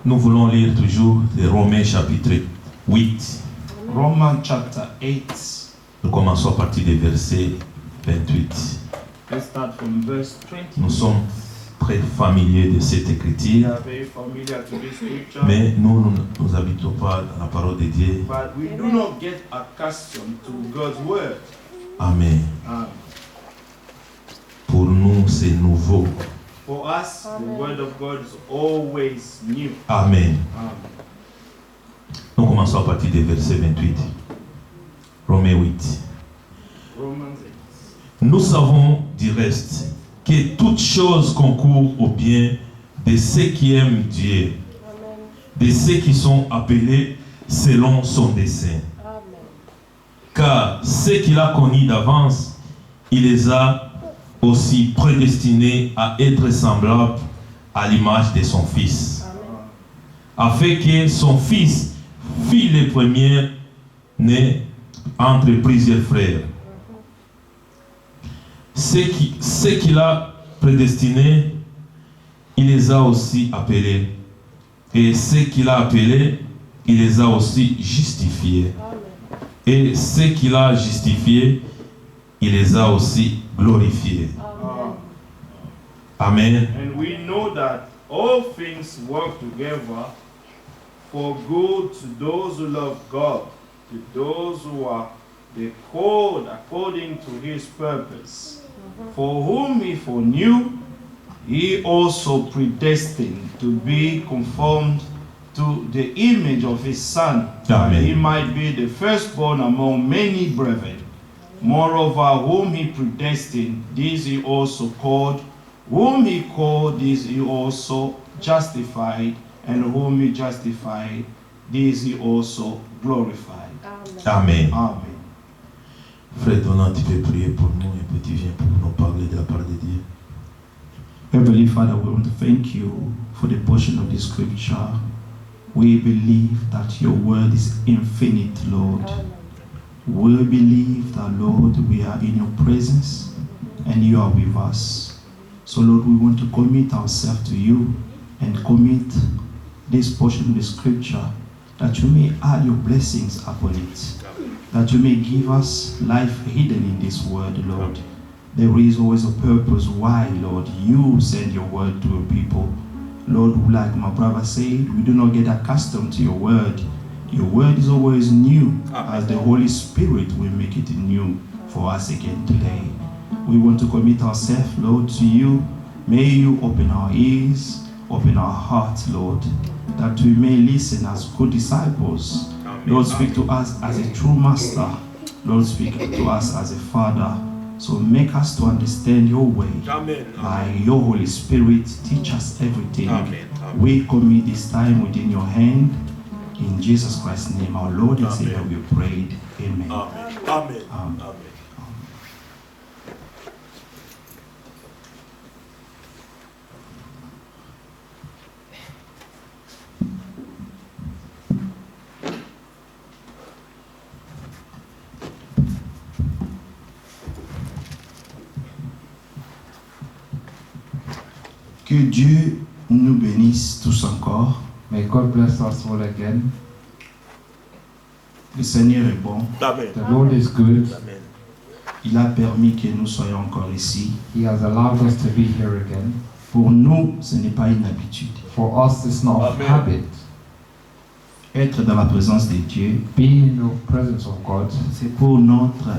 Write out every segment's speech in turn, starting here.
Nous voulons lire toujours de Romains chapitre 8. Romans chapter 8. Nous commençons à partir du verset 28. Let's start from verse 20. Nous sommes très familiers de cette We écriture, are very familiar to this scripture, mais nous ne nous habitons pas à la parole de Dieu. but we do not get accustomed to God's word. Amen. Pour nous, c'est nouveau. For us, the word of God is always new. Amen. Nous commençons à partir du verset 28. Romains 8. Romans 8. Nous savons du reste que toute chose concourt au bien de ceux qui aiment Dieu, de ceux qui sont appelés selon son dessein. Car ceux qu'il a connus d'avance, il les a aussi prédestinés à être semblables à l'image de son Fils, afin que son Fils fût le premier né entre plusieurs frères. Ceux qu'il a prédestinés, il les a aussi appelés. Et ceux qu'il a appelés, il les a aussi justifiés. Et ceux qu'il a justifiés, il les a aussi glorifiés. Amen. And we know that all things work together for good to those who love God, to those who are the called according to his purpose. For whom he foreknew, he also predestined to be conformed to the image of his Son, that Amen. he might be the firstborn among many brethren. Moreover, whom he predestined, these he also called. Whom he called, these he also justified. And whom he justified, these he also glorified. Amen. Amen. Frère Donald, tu peux prier pour nous et puis tu viens pour nous parler de la parole de Dieu. Heavenly Father, we want to thank you for the portion of the scripture. We believe that your word is infinite, Lord. We believe that, Lord, we are in your presence and you are with us. So, Lord, we want to commit ourselves to you and commit this portion of the scripture, that you may add your blessings upon it, that you may give us life hidden in this word, Lord. There is always a purpose why, Lord, you send your word to your people. Lord, like my brother said, we do not get accustomed to your word. Your word is always new, as the Holy Spirit will make it new for us again today. We want to commit ourselves, Lord, to you. May you open our ears, open our hearts, Lord, that we may listen as good disciples. Lord, speak to us as a true master. Lord, speak to us as a father. So make us to understand your way. Amen. By your Holy Spirit, teach us everything. Amen. We commit this time within your hand. In Jesus Christ's name, our Lord and Savior, we prayed. Amen. Amen. Amen. Amen. Amen. Que Dieu nous bénisse tous encore. May God bless us all again. Le Seigneur est bon. Amen. The Lord is good. Amen. Il a permis que nous soyons encore ici. He has allowed us to be here again. Pour nous, ce n'est pas une habitude. For us, it's not a Amen. habit. Être dans la présence de Dieu, Being in the presence of God c'est pour notre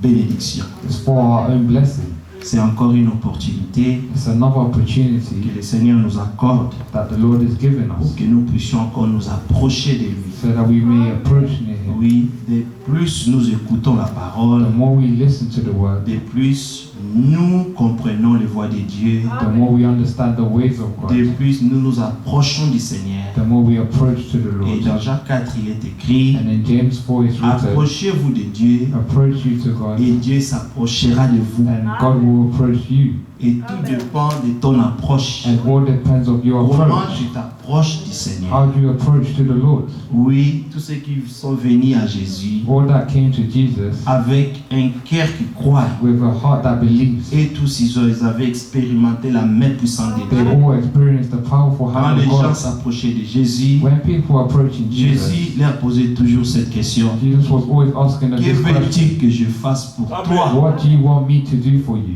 bénédiction. is for our own blessing. C'est encore une opportunité It's another que opportunity le Seigneur nous accorde that the Lord has given pour us que nous puissions encore nous approcher de lui. so that we may approach near Him. Oui, de plus nous écoutons la parole, The more we listen to the Word, de plus nous comprenons les voies de Dieu, the more we understand the ways of de God, plus nous nous approchons du Seigneur. the more we approach to the Et dans Lord. Jacques 4, il est écrit, And in James 4 it's written, approchez-vous de Dieu approach you to God, et Dieu s'approchera de vous. and God will approach you. Et tout dépend de ton approche. And all depends of your Comment approach. tu t'approches du Seigneur. How do you approach to the Lord? Oui, tous ceux qui sont venus à Jésus All that came to Jesus avec un cœur qui croit. with a heart that believes. Et tous ils avaient expérimenté la main puissante de They Dieu. all experienced the powerful Quand hand les of gens God. s'approchaient de Jésus, When people were approaching Jesus, Jésus leur posait toujours cette question. Jesus was always asking them Que this question. veux-tu que je fasse pour toi? What do you want me to do for you?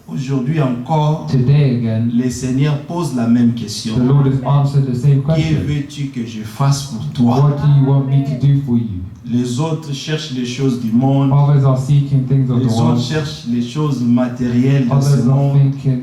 Aujourd'hui encore, Today again, le Seigneur pose la même question. the Lord has answered the same Que question. veux-tu que je fasse pour toi? What do you want me to do for you? Les autres cherchent les choses du monde. Others are seeking things of Les the autres world. cherchent les choses matérielles de ce Others are monde.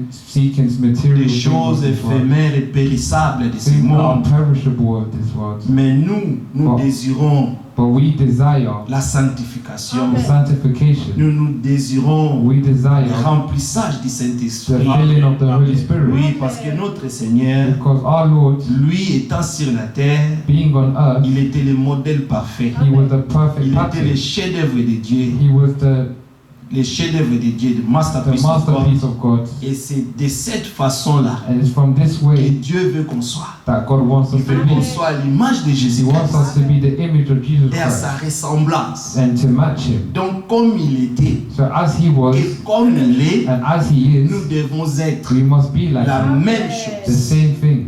seeking material Les things choses of this world. éphémères et périssables de ce Things that are monde. perishable of this world. Mais nous Oh. désirons But we desire la sanctification. the sanctification. Nous désirons We le desire remplissage du the Saint-Esprit. filling of the Holy Spirit. Oui, parce que notre Seigneur, Because our Lord, lui étant sur la terre, being on earth, il était le modèle parfait. he was the perfect Il était pattern. le chef-d'œuvre de Dieu, He was the le chef-d'œuvre de Dieu, le the masterpiece of God. masterpiece of God. Et c'est de cette façon-là And it's from this que way Dieu veut qu'on soit. that God wants Il us to veut qu'on be. soit à l'image de He Jésus-Christ wants us to be the image of Jesus et à sa Christ ressemblance. and to match him. Donc, comme il était So as he was et comme il est, and as he nous is, devons être we must be like la him. même The chose. same thing.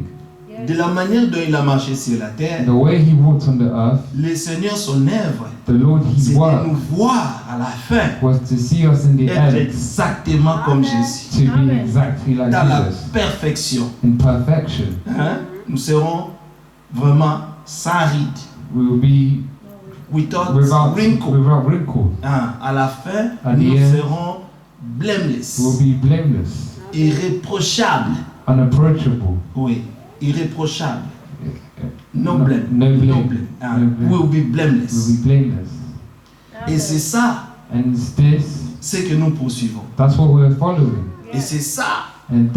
De la manière dont il a marché sur la terre, The way he walked on the earth, le Seigneur, son œuvre, the Lord, c'est his de work nous voir à la fin was to see us in the être end exactement comme Jésus, to be exactly like dans la Jesus perfection. in perfection. Hein? Nous serons vraiment sans ride, We will be without without wrinkle. Hein? À la fin, At the nous end, serons blameless, We will be blameless, irréprochables. unapproachable. Oui, irréprochables. No No- blame. no blame. No blame. Hein? No blame. We will be We will blameless. be blameless. Et c'est ça, And it's this, ce que nous poursuivons. that's what we're following. Et c'est ça, And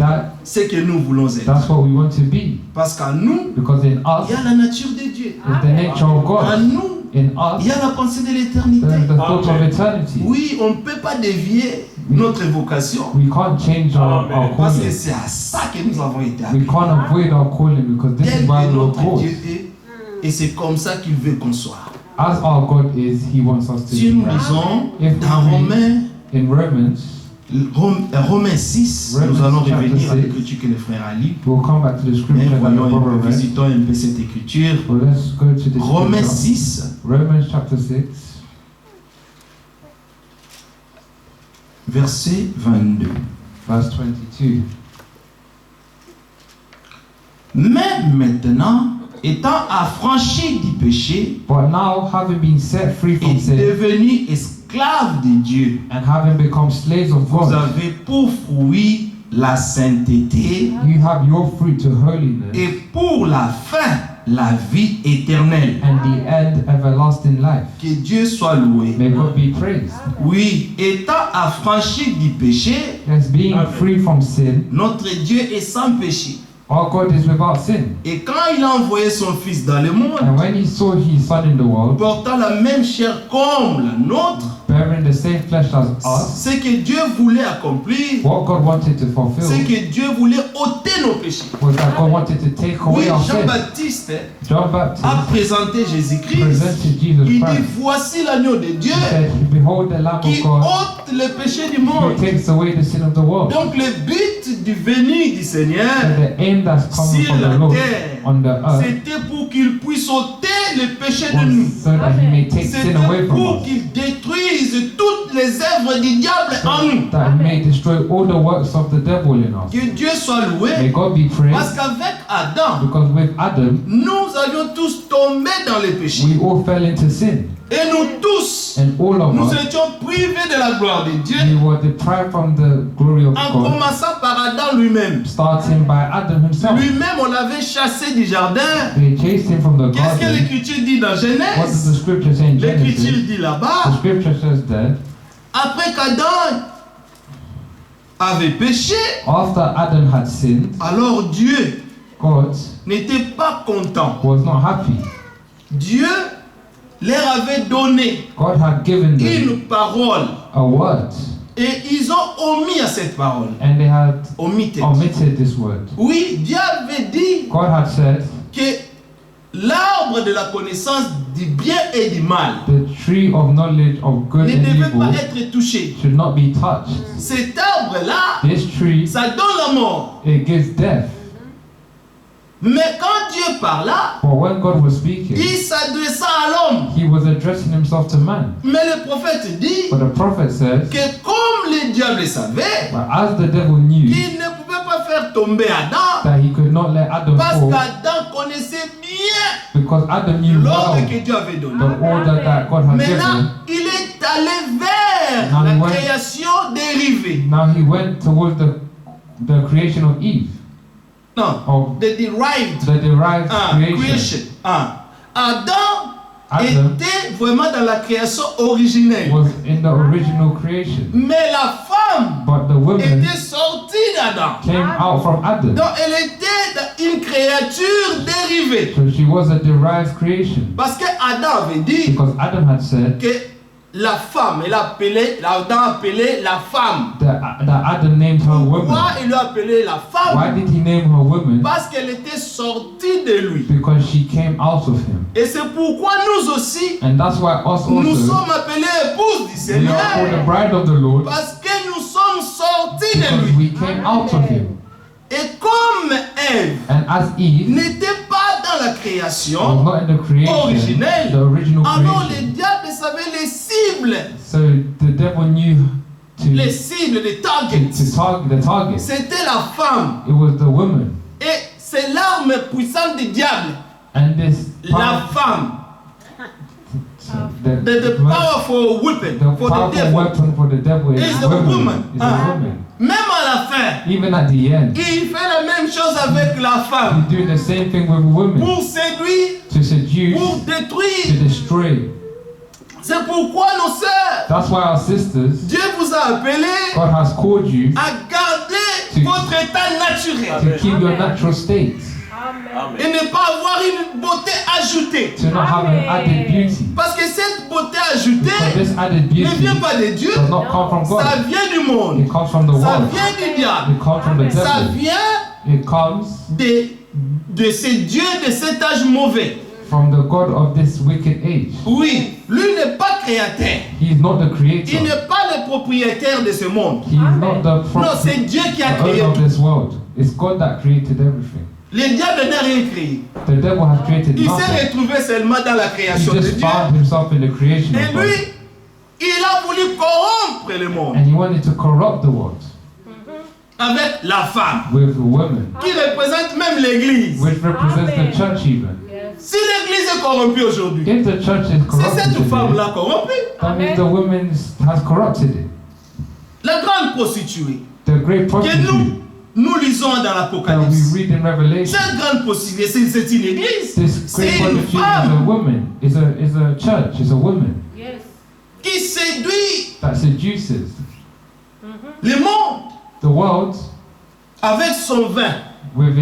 ce que nous voulons être. that's what we want to be. Parce qu'en nous, Because in il y us a la nature de Dieu. is the nature of En God. nous, In il y us, a la pensée de l'éternité. there's the thought of eternity. Oui, on ne peut pas dévier notre vocation. We can't change our Parce que calling. c'est à ça que nous avons été We appelés. can't avoid our calling because this Tel is why que we were notre called. Dieu est, et c'est comme ça qu'il veut qu'on soit. As our God is, He wants us to Si be nous right. lisons If dans we read Romains, in Romans, Romains 6, Romans nous allons chapter revenir à 6. l'écriture que le frère a lu. we'll come back to the Mais scripture that the voyons, brother read. visitons un peu cette écriture. Well, let's go to the Romains scripture. 6, Romans chapter 6, verset 22. verse 22. Mais maintenant, étant affranchi du péché But now, having been set free from et sin devenu esclave de Dieu, and having become slaves of vous God, avez pour fruit la sainteté you have your fruit to holiness et pour la fin, la vie éternelle. and the end everlasting life. Que Dieu soit loué. May God be praised. Oui, étant affranchi du péché, Yes, being free from sin, notre Dieu est sans péché. our God is without sin. Et quand il a envoyé son Fils dans le monde, And when He saw His Son in the world, portant la même chair comme la nôtre, bearing the same flesh as us, ce que Dieu voulait accomplir, what God wanted to c'est fulfill que Dieu voulait ôter nos péchés. was that God wanted to take Oui, away our sin. Jean-Baptiste John Baptist a présenté Jésus-Christ. presented Jesus Il dit, Christ. voici l'agneau de Dieu He said, behold the Lamb qui of God ôte le péché du who monde. takes away the sin of the world. Donc le but du venu du Seigneur And the aim that's coming sur from the la Lord terre, on the earth c'était pour qu'il puisse ôter le péché de nous. was so that He may take sin away C'était from pour us. qu'il détruise toutes les œuvres du diable en nous. That He may destroy all the works of the devil in us. Que Dieu soit May loué. God be Parce praised qu'avec Adam, because with Adam nous avions tous tombé dans le péché. we all fell into sin. Et nous tous, And all of nous us, étions privés de la gloire de Dieu. we were deprived from the glory of En God, commençant par Adam lui-même. starting by Adam himself. Lui-même, on l'avait chassé du jardin. They chased him from the Qu'est-ce que garden. l'Écriture dit dans What does the Genèse? scripture say in L'Écriture Genesis? dit The là-bas, scripture says that après qu'Adam avait péché, after Adam had sinned, alors Dieu God n'était pas content. was not happy. Dieu leur avait donné God had given them une parole a word Et ils ont omis à cette parole. and they had Omitted. omitted this word. Oui, Dieu avait dit God had said que l'arbre de la connaissance du bien et du mal the tree of knowledge of good ne and devait pas evil être touché. should not be touched. Cet arbre-là, This tree, ça donne la mort. it gives death. Mais quand Dieu parla, But when God was speaking, il s'adressa à l'homme. he was addressing himself to man. Mais le prophète dit But the prophet says, que comme le diable savait but as the devil knew qu'il ne pouvait pas faire tomber Adam, that he could not let Adam parce fall, qu'Adam connaissait bien because Adam knew l'ordre well que Dieu avait donné. the order that God had Maintenant, given, il est allé vers Now he la went- création dérivée. now he went towards the creation of Eve, Non, of the derived the derived creation. creation. Adam Adam était vraiment dans la création originelle. was in the original creation, Mais la femme but the woman était sortie d'Adam. came out from Adam. Donc elle était une créature dérivée. So she was a derived creation. Parce que Adam avait dit Because Adam had said que la femme, Adam appelait la femme. that Adam named her Pourquoi woman. il l'a appelée la Why femme? did he name her woman? Parce qu'elle était sortie de lui. Because she came out of him. Et c'est pourquoi nous aussi, And that's why us nous also, sommes appelés épouses du we are called the Seigneur. bride of the Lord, Parce que nous sommes sortis de because lui. we came out of him. Et comme Ève And as Eve n'était pas dans la was création, not in the creation, originelle, the original alors le creation, diable savait les cibles, so the devil knew les to cibles, les targets. target the target. C'était la femme. It was the woman. Et c'est l'arme puissante du diable, And this la femme. The powerful weapon the for the powerful devil. weapon for the devil is Is the woman. woman. Is Ah. a woman. Même à la fin, Even at the end, il fait la même chose avec la femme. he's doing the same thing with women Pour séduire, to seduce, pour to détruire. destroy. C'est pourquoi nos sœurs, That's why our sisters, Dieu vous a appelé God has called you à garder To- votre état naturel. to keep your natural state, Et ne pas avoir une beauté ajoutée. to not have an added beauty. Parce que cette beauté Because ajoutée this added ne beauty vient pas de Dieu, does not come from ça God. vient du monde. It comes from the Ça world. vient du diable. It comes from the Ça devil. vient It comes de ces dieux de cet âge mauvais. from the God of this wicked age. Oui, lui n'est pas créateur. He is not the Il creator. n'est pas le propriétaire de ce monde. He is not the Non, c'est Dieu qui a créé owner of tout. this world. It's God that created everything. Le diable n'a rien créé. The devil has created Il s'est nothing. retrouvé seulement dans la He création de just Dieu. found himself in the creation Et of God. lui, il a voulu corrompre le monde And he wanted to corrupt the world avec la femme, with a woman, qui représente même l'église. which represents the church even. Si l'église est corrompue aujourd'hui, If the church is c'est corrupted cette today, femme-là corrompue. that means the woman has corrupted it. La grande prostituée The great que prostitute nous lisons dans that we l'Apocalypse. read in Revelation. Cette grande prostituée, c'est une église. This C'est great une prostitute is a femme woman, is a church, is a woman qui séduit that seduces le monde the world avec son vin with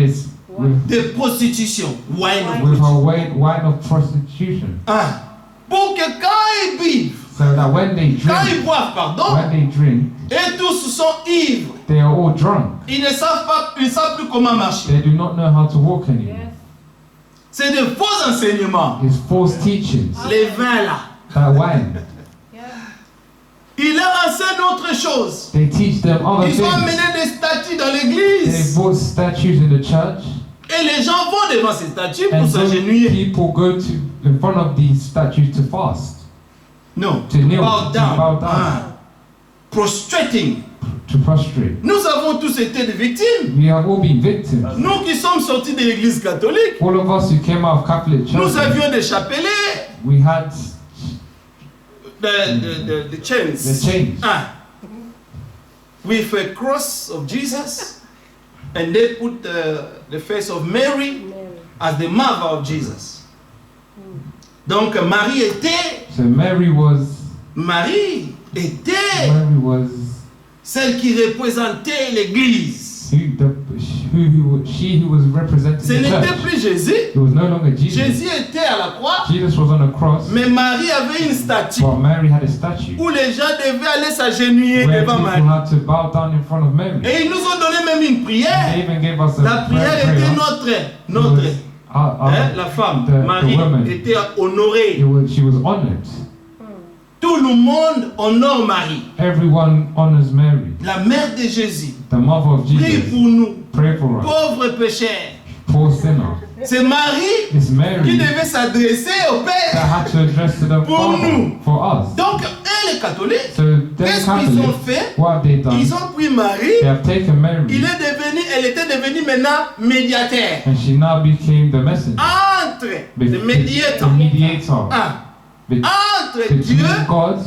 de prostitution. Wine of with prostitution. her wine of prostitution, Ah. Pour que quand ils bivent, so that when they quand drink, ils boivent, pardon, when they drink, et tous sont ivres, they are all drunk. ils ne savent plus comment marcher. They do not know how to walk anymore. C'est de faux enseignements. It's false teachings. Les vins là. That wine. Ils leur enseignent autre chose. They teach them other Ils ont things. amené des statues dans They l'église. bought statues in the church, Et les gens vont devant ces statues pour and some s'agenouiller. people go to in front of these statues to fast, Non. to kneel, Bow to down. bow down, Ah. Prostrating. to prostrate. Nous avons tous été des victimes. We have all been victims. Nous qui sommes sortis de l'église catholique, All of us who came out of Catholic nous church, avions des chapelets, we had the chains. the chains. Ah. With a cross of Jesus, and they put the face of Mary as the mother of Jesus. Donc Marie était So Mary was celle qui représentait l'église. who she who was representing Ce the n'était church. plus Jésus. It was no longer Jesus. Jésus était à la croix, Jesus was on a cross, mais Marie avait une statue but Mary had a statue où les gens devaient aller s'agenouiller where devant people Marie. had to bow down in front of Mary. Et ils nous ont donné même une prière. They even gave us a La prière prayer. était notre. La femme, Marie, woman. était honorée. She was honored. Tout le monde honore Marie, Everyone honors Mary, la mère de Jésus. the mother of Prie Jesus. pour nous, Pray for us, pauvres pécheurs. poor sinner. C'est Marie It's qui Mary devait s'adresser au that Père. had to address to the Pour Father nous. for us. Donc, eux, les catholiques, So them qu'est-ce qu'ils ont Catholics, fait? what have they done? Ils ont pris Marie. They have taken Mary, Elle était devenue maintenant médiateur and she now became the messenger, entre le médiateur, the mediator entre between Dieu God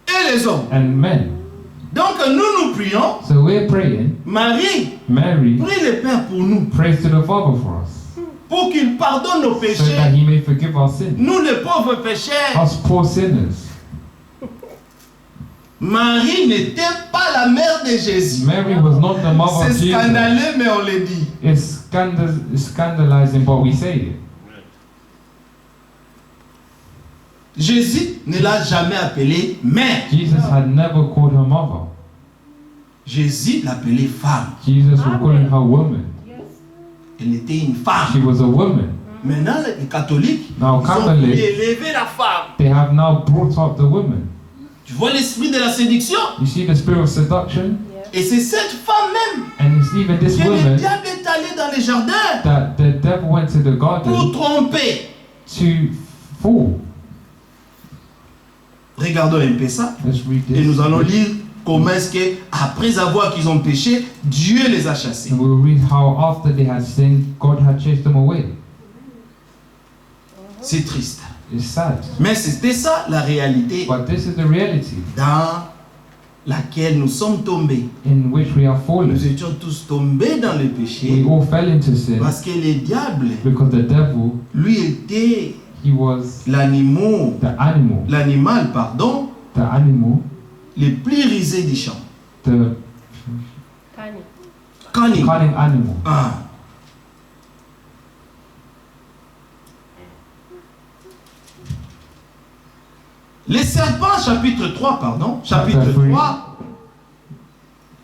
et les hommes. and men. Donc nous prions, So we're praying, Marie, Mary prie le Père pour nous, prays to the Father for us, pour qu'il pardonne nos so that péchés. He may forgive our sins. Nous les pauvres pécheurs. Us poor sinners. Marie n'était pas la mère de Jésus. Mary was not the mother C'est of Jesus. scandaleux, mais on le dit. It's scandalizing, but we say it. Jésus ne l'a jamais appelée mère. Jesus had never called her mother. Jésus l'appelait femme. Jesus was calling her woman. Elle était une She femme. was a woman. Maintenant, les catholiques, Now ils ont Catholics, élevé la femme. they have now brought up the woman. Tu vois l'esprit de la séduction? You see the spirit of seduction? Et c'est cette femme même And it's even this que le woman diable est allé dans les jardins that the devil went to the pour garden tromper. to fool. Regardons un peu ça. Let's read Et nous allons this. lire comment est-ce que, après avoir qu'ils ont péché, Dieu les a chassés. And we'll read how after they had sinned, God had chased them away. C'est triste. It's sad. Mais c'était ça la réalité But this is the reality dans laquelle nous sommes tombés. in which we are fallen. Nous étions tous tombés dans le We péché all fell into sin parce que le diable, because the devil, lui, était he was l'animal, the animal le plus risé du champ. the Cunning. cunning animal. Ah. Les serpents, chapitre 3, chapitre Chapter 3,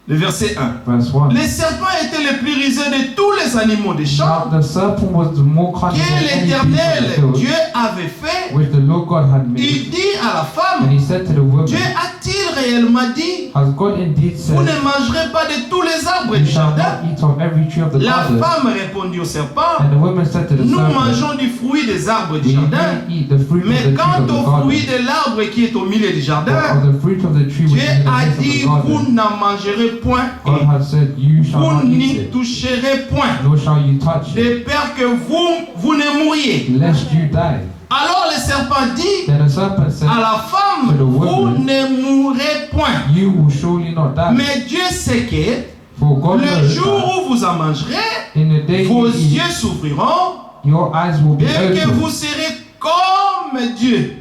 le verset 1. Verse 1. Les serpents étaient les plus risés de tous les animaux des champs Now the serpent was the more cunning que than any beast l'Éternel of the field, Dieu avait fait. which the Lord God had made. Il dit à la And femme, he said to the woman, Dieu a-t-il réellement dit, has God indeed vous said, ne mangerez pas de tous les arbres you du shall jardin? not eat of every tree of the La garden? femme répondit au serpent, And the woman said to the nous serpent, mangeons du fruit des arbres du we jardin, may eat the fruit of the mais tree quant of the au garden, fruit de l'arbre qui est au milieu du but jardin, of the fruit of the tree which Dieu is in the a midst of dit, the vous garden, n'en mangerez point, God et has said, you shall vous not eat n'y it, toucherez point, nor shall you touch it, de peur que vous ne mouriez. lest you die. Alors le serpent dit Then the serpent said, à la femme, to the vous woman, ne mourrez point. you will surely not die. Mais Dieu sait que For God le knows jour that où vous en mangerez, in the day vos you eat, yeux s'ouvriront your eyes will be et que open. vous serez comme Dieu.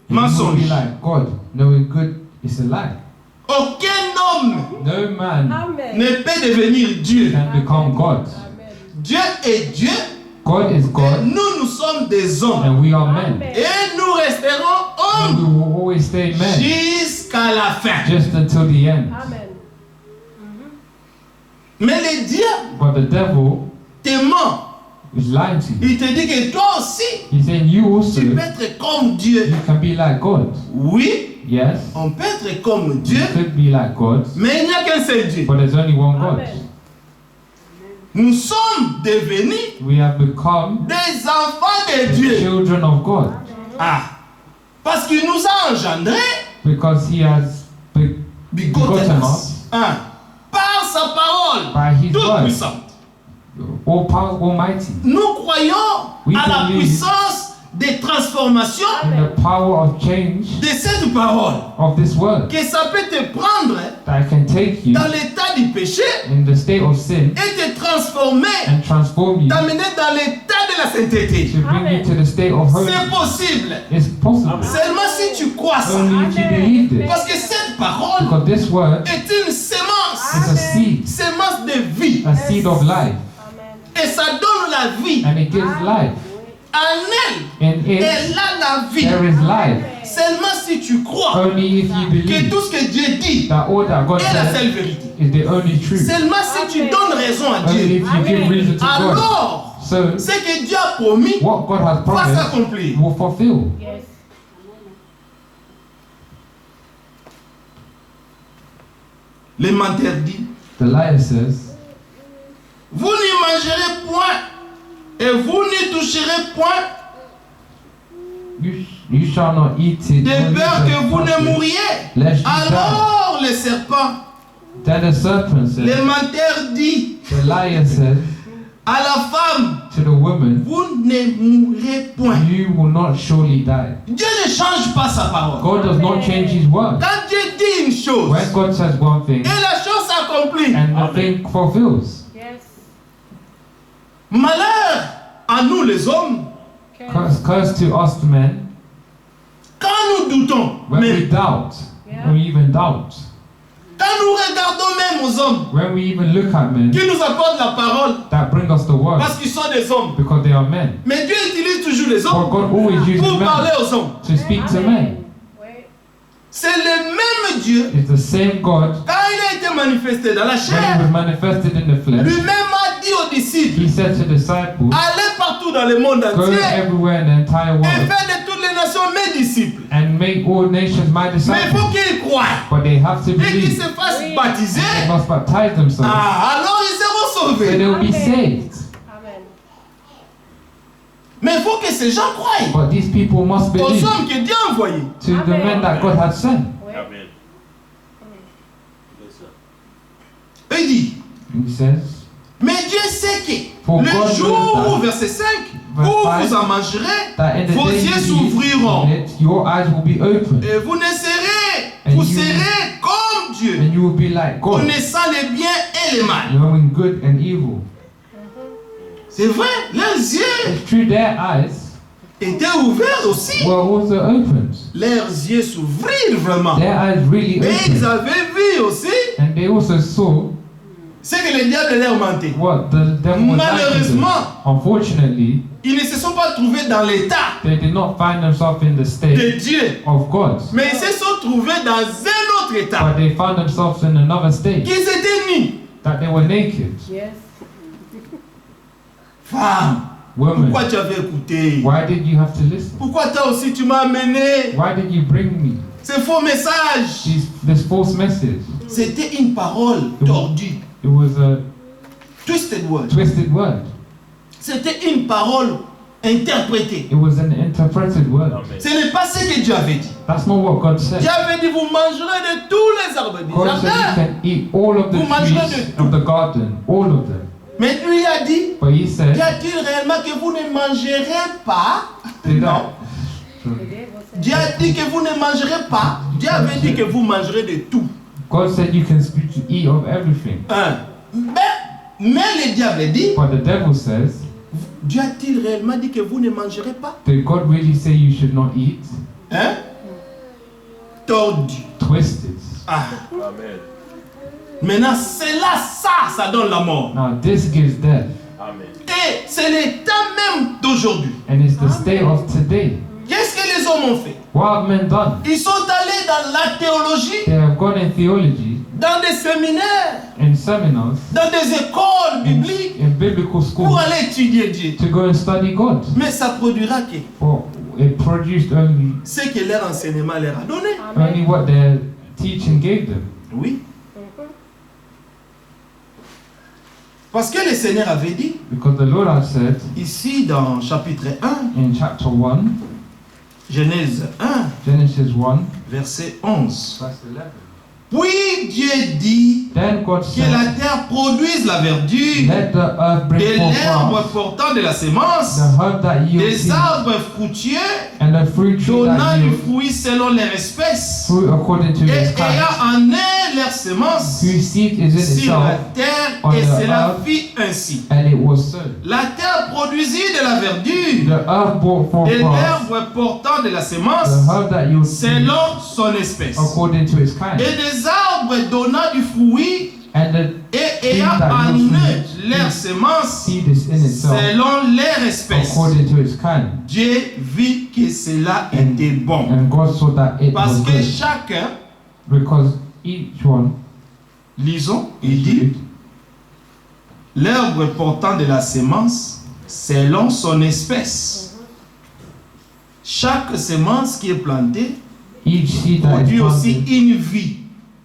And you will Mensonge. be like God, knowing good is a lie. Aucun homme No man ne peut devenir Dieu. can become God. Dieu est Dieu God is et God, nous sommes des hommes. and we are men. Et nous resterons And we hommes will always stay men, jusqu'à la fin. just until the end. Mais le diable But the devil te ment. is lying to you. Il te dit que toi aussi, He's saying you also, tu peux être comme Dieu. you can be like God. Oui, Yes, on peut être comme Dieu, you could be like God, mais il n'y a qu'un seul Dieu. but there's only one God. Nous sommes devenus We have become des enfants de the Dieu. children of God Ah, parce qu'il nous a engendrés, because He has begotten us par sa parole, by His toute word, puissante. all powerful, almighty. Nous croyons We à la believe puissance des transformations In the power of change de cette parole. of this word, Que ça peut te prendre that can take you dans l'état du péché in the state of sin et te transformer, and transform you t'amener dans l'état de la sainteté. to bring you to the state of C'est holiness. possible. It's possible. Seulement si tu crois ça. Only if you believe this. Parce que cette parole Because this word est une is sémence. a seed. Sémence de de vie. a seed of life, Et ça donne la vie. and it gives life. En elle, In it, elle a la vie. there is life. Seulement si tu crois Only if you que believe tout ce que Dieu dit that all that God est la says seule vérité. is the only truth. Seulement si tu donnes raison à Only Dieu, if you give reason to God. alors So, ce que Dieu a promis what God has va promised s'accomplir. will fulfill. Le menteur dit, The liar says, vous n'y mangerez point et vous n'y toucherez point you shall not eat it, de nor peur you que vous shall touch ne it, mouriez. lest you die. Alors le serpent, Then the serpent le said, menteur dit the liar said à la femme, to the woman, vous ne mourrez point. you will not surely die. Dieu ne change pas sa parole. God does not change his word. Quand Dieu dit une chose When God says one thing, et la chose s'accomplit, and the thing fulfills. malheur à nous les hommes, Curse to us men, quand nous doutons, when we même, doubt, when we even doubt, quand nous regardons même aux hommes when we even look at men qui nous apportent la parole that bring us the word, parce qu'ils sont des hommes. because they are men. Mais Dieu utilise toujours les But hommes God always uses pour parler men aux hommes. to speak to men. C'est le même Dieu, It's the same God. quand il a été manifesté dans la When he chair, was manifested in the flesh, lui-même a dit aux disciples, he said to the disciples, allez partout dans le monde go entier everywhere in the entire et world faites de toutes les nations mes disciples. and make all nations my Mais il faut disciples. qu'ils croient But they have to et qu'ils believe. se fassent baptiser. They must baptize themselves. Alors ils seront So they sauvés. will be saved. Mais il faut que ces gens croient But these people must aux believe hommes que Dieu a envoyés. to the men that God had sent. Il dit, And he says, mais Dieu sait que For le God jour knows où, that, verset 5, où verse 5, vous en mangerez, that in the vos day yeux you s'ouvriront eat it, your eyes will be open, et vous ne serez, And vous you- serez comme Dieu, and you will be like God, connaissant le bien et le mal. knowing good and evil. C'est vrai, leurs yeux It's true, their eyes étaient ouverts aussi. were also opened. Leurs yeux s'ouvrirent vraiment. Their eyes really Mais ils opened. avaient vu aussi And they also saw ce que le diable leur mentait. what the devil was like to them. Malheureusement, Unfortunately, ils ne se sont pas trouvés dans l'état they did not find themselves in the de state Dieu, of God, mais ils se sont trouvés dans un autre état. but they found themselves in another state, Qu'ils étaient nus. that they were naked. Femme, Woman, pourquoi tu avais écouté? why did you have to listen? Pourquoi toi aussi tu m'as amené Why did you bring me ce faux message? this false message? C'était une parole tordue. It was a Twisted word. twisted word. C'était une parole interprétée. It was an interpreted word. Ce n'est pas ce que Dieu avait dit. That's not what God said. Dieu avait dit, vous mangerez de tous les arbres du God said you jardin. can eat all of the Vous mangerez trees de of the garden, all of them. Mais lui a dit, But he said, Dieu a-t-il réellement que vous ne mangerez pas? did Non. I- Dieu a dit que vous ne mangerez pas. Dieu avait dit que vous mangerez de tout. God said you can speak to eat of everything. Mais le diable dit, But the devil says, Dieu a-t-il réellement dit que vous ne mangerez pas? did God really say you should not eat? Hein? Tordu. Twisted. Ah. Maintenant, c'est là, ça donne la mort. Now this gives death. Et c'est l'état même d'aujourd'hui. And it's the state of today. Qu'est-ce que les hommes ont fait? What have men done? Ils sont allés dans la théologie, They have gone in theology, dans des séminaires, in seminars, dans des écoles bibliques in biblical pour schools aller étudier Dieu. to go and study God. Mais ça produira que But it produced only ce que leur enseignement leur a donné. only what their teaching gave them. Oui. Parce que le Seigneur avait dit, Because the Lord had said ici dans chapitre 1, in chapter 1, Genèse 1, Genesis 1, verset 11. verse 11. Puis Dieu dit Then God que la said, terre produise la verdure, let the earth de bring forth l'herbe grass, portant de la sémence, the herb that yields des seed, arbres fruitieux, and the fruit tree donnant that du yields fruit selon leur espèce, fruit according to et its kind, ayant en eux leur sémence whose seed is in sur la itself, terre, on et the cela earth. fit ainsi. and it was so. La terre produisit de la verdure, The earth brought forth de grass, l'herbe portant de la sémence, the herb that yields seed selon son espèce, according to its kind, et des arbres donnant du fruit And the et ayant en eux leur semence seed is in itself selon leur espèce. according to its kind. Dieu vit que cela était bon. And God saw that it Parce was que good. chacun, Because each one, lisons, il dit, l'arbre portant de la semence selon son espèce. Chaque semence qui est plantée each seed that produit is aussi planted, une vie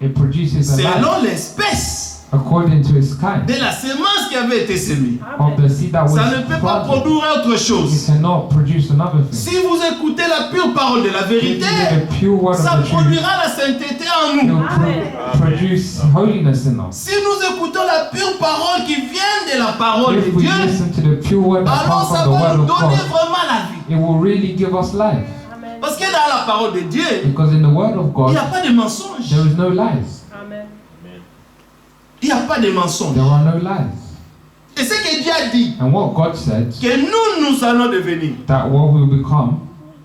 it produces a life selon l'espèce according to its kind. de la semence qui avait été semée. Of the seed that was Ça ne peut pas planted, produire autre it chose. cannot produce another thing. Si vous écoutez la pure parole de la If vérité, you hear the pure word ça of the truth, produira la sainteté en it nous. will produce holiness in us. Si nous écoutons la pure parole qui vient de la parole If de we Dieu, listen to the pure word that alors comes ça from the va word nous of donner God, vraiment la vie. it will really give us life. Parce que dans la parole de Dieu, Because in the word of il n'y a God, pas de mensonge. there is no lies. Il n'y a pas de mensonge. There are no lies. Et ce que Dieu a dit, And what God said, que nous allons devenir, that what we will become,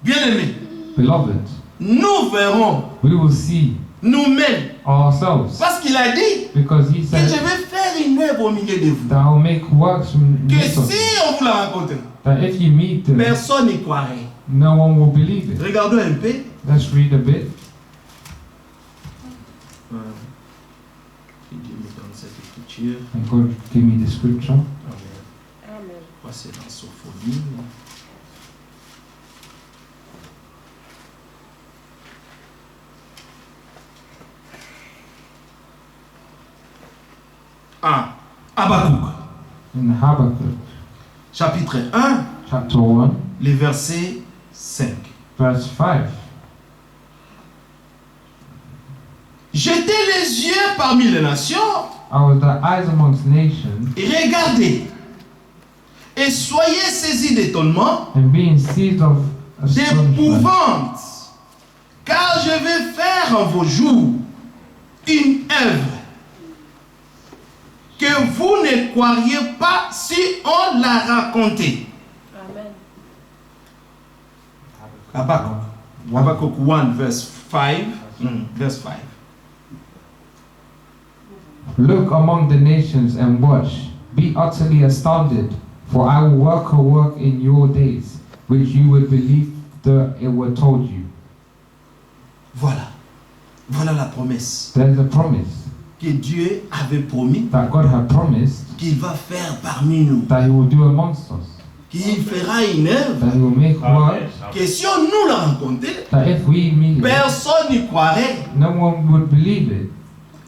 bien-aimés, beloved, nous verrons we will see nous-mêmes. ourselves. Parce qu'il a dit Because He que je said vais faire une œuvre au milieu de vous. that I will make works from Que midst of si you. on vous l'a raconté, That if you meet them, personne n'y croirait. no one will believe it. Regardons un peu. Let's read a bit. Que Dieu me donne cette écriture. And God give me the scripture. Amen. C'est dans Sophonie. Ah, Habakkuk, In Habakkuk, chapitre 1, chapter 1, le verset 5. verse 5. Jetez les yeux parmi les nations I was the eyes amongst nations, et regardez. Et soyez saisis d'étonnement, and being seized of astonishment, d'épouvante, car je vais faire en vos jours une œuvre que vous ne croiriez pas si on l'a racontée. Habakkuk. Habakkuk 1 verse 5. Verse 5. Look among the nations and watch. Be utterly astounded, for I will work a work in your days, which you would believe though it were told you. Voilà. Voilà la promesse There's a promise que Dieu avait promis that God had promised qu'il va faire parmi nous. that He will do amongst us, Qu'il fera une œuvre that He will make work, que si on nous l'a raconté, that if we meet it, personne n'y croirait. no one would believe it.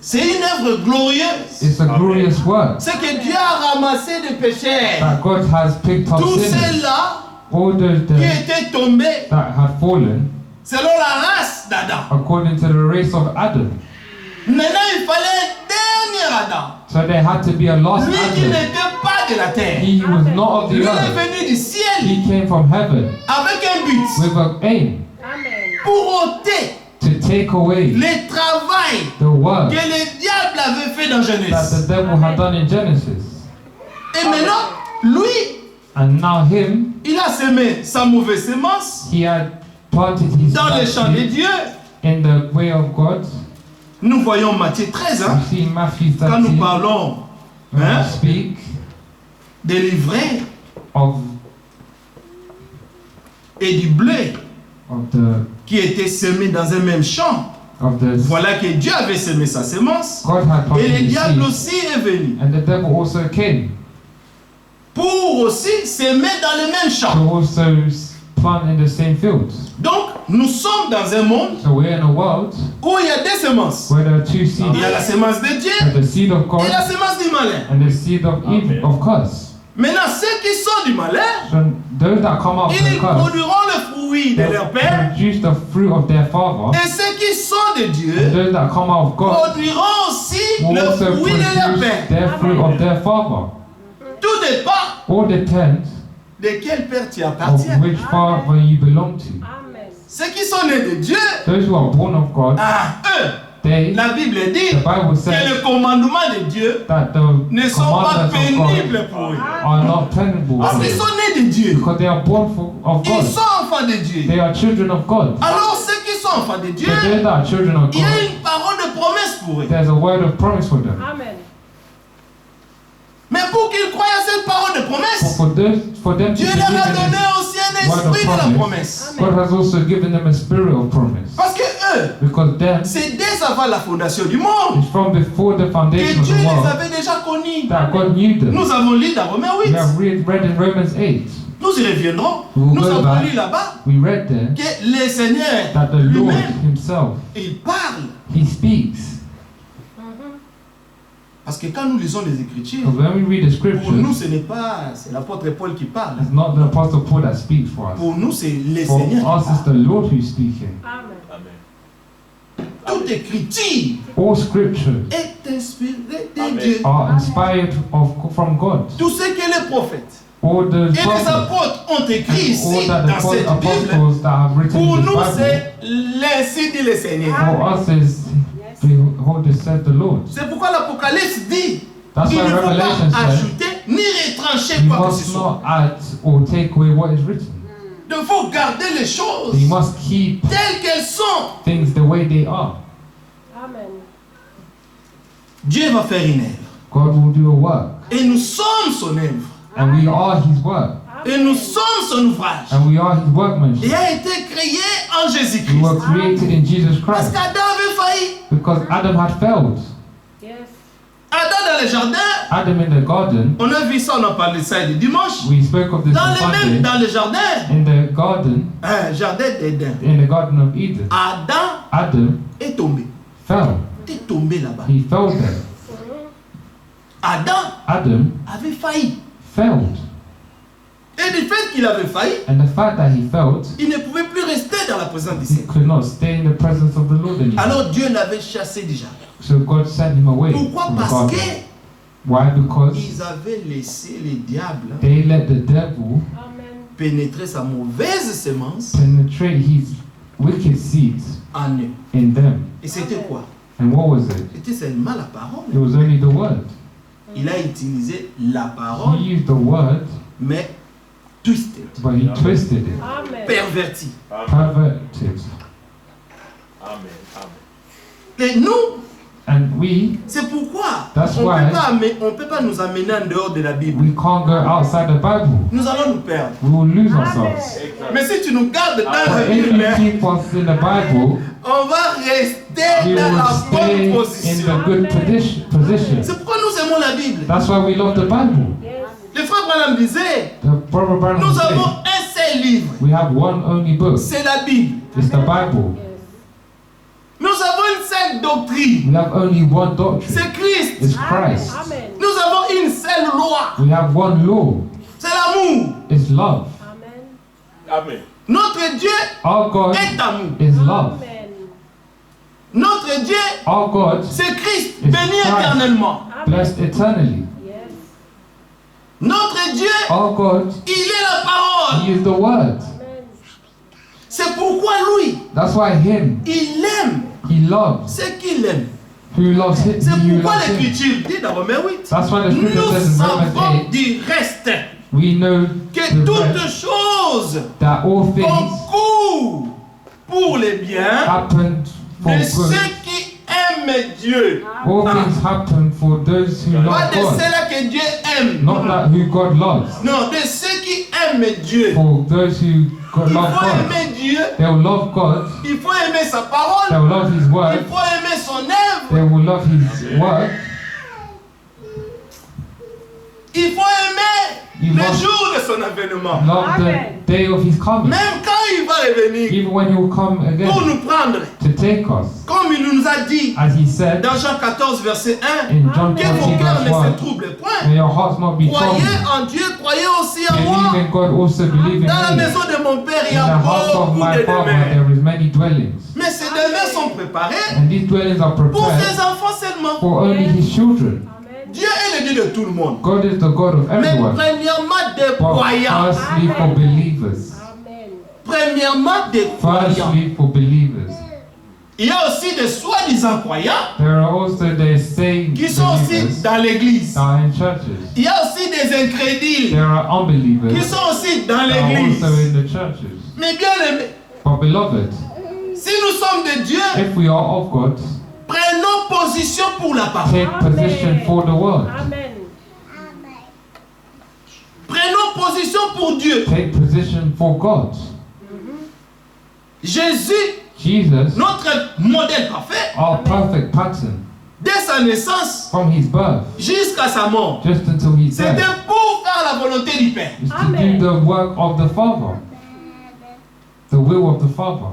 C'est une œuvre glorieuse. It's a glorious work C'est que Dieu a ramassé des pécheurs. that God has picked up Tous sinners, ceux-là all those qui that étaient tombés had fallen selon la race d'Adam. according to the race of Adam. Maintenant, il fallait un dernier Adam. So there had to be a lost Lui qui Adam. n'était pas de la terre. He was not of Lui the est earth. venu du ciel He came from heaven avec un but. with an aim Pour ôter to take away le travail the work que le diable avait fait dans that Genèse. the devil had done in Genesis. Et maintenant, lui, And now him, il a semé sa mauvaise semence he had planted his dans les bad champs de seed Dieu. in the way of God. Nous voyons Matthieu 13, hein, You see in Matthew quand nous 13, parlons when hein, we speak de l'ivraie of et du blé the qui était semé dans un même champ. of the Voilà que Dieu avait semé sa semence God had et planted le his diable seed, aussi est venu and the devil also came pour aussi s'aimer dans le même to champ. also plant in the same fields. Donc, nous sommes dans un monde So we're in a world où il y a deux semences. where there are two seeds. Il y a la semence de Dieu There's the seed of et God la semence du malin. and the seed of evil, of curse. Maintenant, ceux qui sont du malin, So those that come out from ils curse, produiront le fruit de they'll leur père. produce the fruit of their father. Et ceux qui sont de And Dieu those that come out of God produiront aussi will le also fruit de leur produce père. their fruit of their father. Tout dépend All depends de quel père tu of appartiens. which father you belong to. Ceux qui sont nés de Dieu, Those who are born of God, à eux, they, la Bible dit the Bible que says le commandement de Dieu that the ne sont pas commandments of God pénibles pour eux. are not tenable Parce for qu'ils them, sont nés de Dieu. because they are born of Ils God. sont enfants de Dieu. They are children of God. Alors ceux qui sont enfants de Dieu, So those that are children of il y a God, une parole de promesse pour eux. there's a word of promise for them. promesse, for them to Dieu believe leur a in donné this aussi un word of esprit de la promise, promesse. God has also given them a spirit of promise. Parce que eux, Because them, c'est dès avant la fondation du monde it's from before the que foundation of Dieu the les world avait déjà connus. that God knew them. Nous avons lu dans Romains We 8. have read in Romans 8, Nous y reviendrons. We will Nous go avons back. lu là-bas we read there que le Seigneur that the Lord lui-même, himself, il parle. he speaks. Parce que quand nous lisons les Écritures, Because when we read the pour nous, scriptures, ce n'est pas c'est l'apôtre Paul qui parle. it's not the apostle Paul that speaks for us. Pour nous, c'est le For Seigneur us, qui it's parle. the Lord who's speaking. Toute Écriture All scripture est inspirée de Dieu. are inspired from God. Tout ce que les prophètes All the et les prophets apôtres ont écrit and ici all that dans the cette Bible, apostles that have written pour in nous, this Bible, c'est l'ainsi dit le Seigneur. for us is behold, this said the Lord. C'est pourquoi l'Apocalypse dit That's il why ne faut Revelation pas says ajouter ni retrancher you quoi que ce must soit. not add or take away what is written. Il faut garder les choses You must keep telles qu'elles sont. things the way they are. Dieu va faire une œuvre. God will do a work, Et nous sommes son œuvre. and we are His work, Et nous sommes son ouvrage. and we are His Il workmanship. a été créé en We Jésus-Christ. were created in Jesus Parce Christ qu'Adam avait failli. because Adam had failed. Adam dans le jardin, Adam in the garden, on a vu ça, on a parlé de ça le dimanche. we spoke of this Dans on le même, Sunday, dans le jardin, in the garden, jardin d'Éden, in the Garden of Eden. Adam Adam est tombé. fell. Il est tombé là-bas. He fell there. Adam Adam avait failli. failed. Et du fait qu'il avait failli, And the fact that he failed, il ne pouvait plus rester dans la présence du he Seigneur. could not stay in the presence of the Lord anymore. Alors Dieu l'avait chassé du jardin. So God sent him away Pourquoi? from the Parce garden. que Why? Because ils avaient laissé le diable they let the devil pénétrer sa mauvaise semence penetrate his wicked seeds en eux. in them. Et c'était quoi? And what was it? C'était seulement la parole. It was only the word. Il a utilisé la He parole, used the word, mais twisted, but he twisted it, perverti. perverted. Et nous, And we, c'est pourquoi That's on why ne peut pas nous amener en dehors de la Bible. we can't go outside the Bible. Nous allons nous perdre. We will lose ourselves. Mais si tu nous gardes dans la But if Bible, you keep us in the Bible, on va rester we dans will la stay bonne in position. the good position. C'est pourquoi nous aimons la Bible. That's why we love the Bible. Le frère Branham disait, The Brother Branham nous said, avons un seul livre, we have one only book. c'est la Bible. It's the Bible. Nous avons une seule doctrine, We have only one doctrine. c'est Christ. It's Christ. Nous avons une seule loi, We have one law. c'est l'amour. It's love. Notre Dieu Our God est amour. is love. Notre Dieu, Our God, c'est Christ, It's béni Christ. éternellement. blessed eternally. Notre Dieu, Our God, il est la parole. He is the Word. C'est pourquoi lui, That's why Him, il aime He loves. ce qu'il aime. Who loves Him? C'est He who pourquoi loves Him. l'Écriture dit dans Romains 8, That's why the scripture nous says in Romans savons 8, du reste we know que the toutes rest, choses that all things concourent pour les biens happened for de good. ceux qui aiment Dieu. All things happen for those who Pas love de God. ceux-là que Dieu aime. Not that who God loves. Non, de ceux qui aiment Dieu. For those who God Il love faut God. aimer Dieu. They will love God. Il faut aimer sa They parole. will love His Il word. faut aimer son œuvre. They will love His word. Il faut aimer You le must jour de son avènement. love the day of His coming. Même quand il va revenir Even when He will come pour again nous prendre. to take us. Comme il nous a dit As He said dans Jean 14, verset 1, in John que vos 14 cœurs verse ne se 1, troublent point. may your hearts not be Croyez troubled. en Dieu, croyez aussi en moi. Believe in God, also believe in Dans la me. maison de mon Père, il y In the a house of beaucoup my de Father demeures. there is many dwellings. Mais ces demeures sont préparées And these dwellings are pour prepared ses enfants seulement. for only His children. Dieu est le Dieu de tout le monde. God is the God of Mais everyone. premièrement des But croyants. firstly for believers. Premièrement des croyants. Firstly for believers. Il y a aussi des soi-disant croyants There are also the saying qui sont aussi believers dans l'église. that are in churches. Il y a aussi des incrédules There are qui unbelievers sont aussi dans that are l'église. also in the churches. Mais bien aimé, But beloved, si nous sommes de Dieu, if we are of God, prenons position pour la parole. take position for the word. position pour Dieu. Take position for God. Jésus, Jesus, notre modèle parfait, our perfect pattern, dès sa naissance from his birth jusqu'à sa mort, just until his c'était death, pour faire la volonté du Père. is to Amen. do the work of the Father, the will of the Father.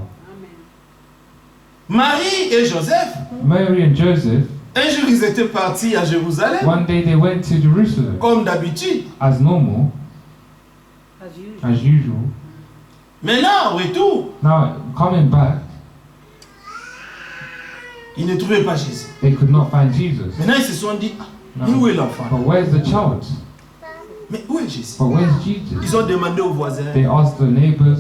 Marie et Joseph, Mary and Joseph, un jour ils étaient partis à Jérusalem, one day they went to Jerusalem comme d'habitude. as normal, As usual. as usual. Maintenant, au retour, Now, coming back, ils ne trouvaient pas Jésus. they could not find Jesus. Maintenant, ils se sont dit, ah, No. mais où est l'enfant? But where's the child? Mais où est Jésus? But where's Jesus? Ils ont demandé aux voisins. They asked the neighbors,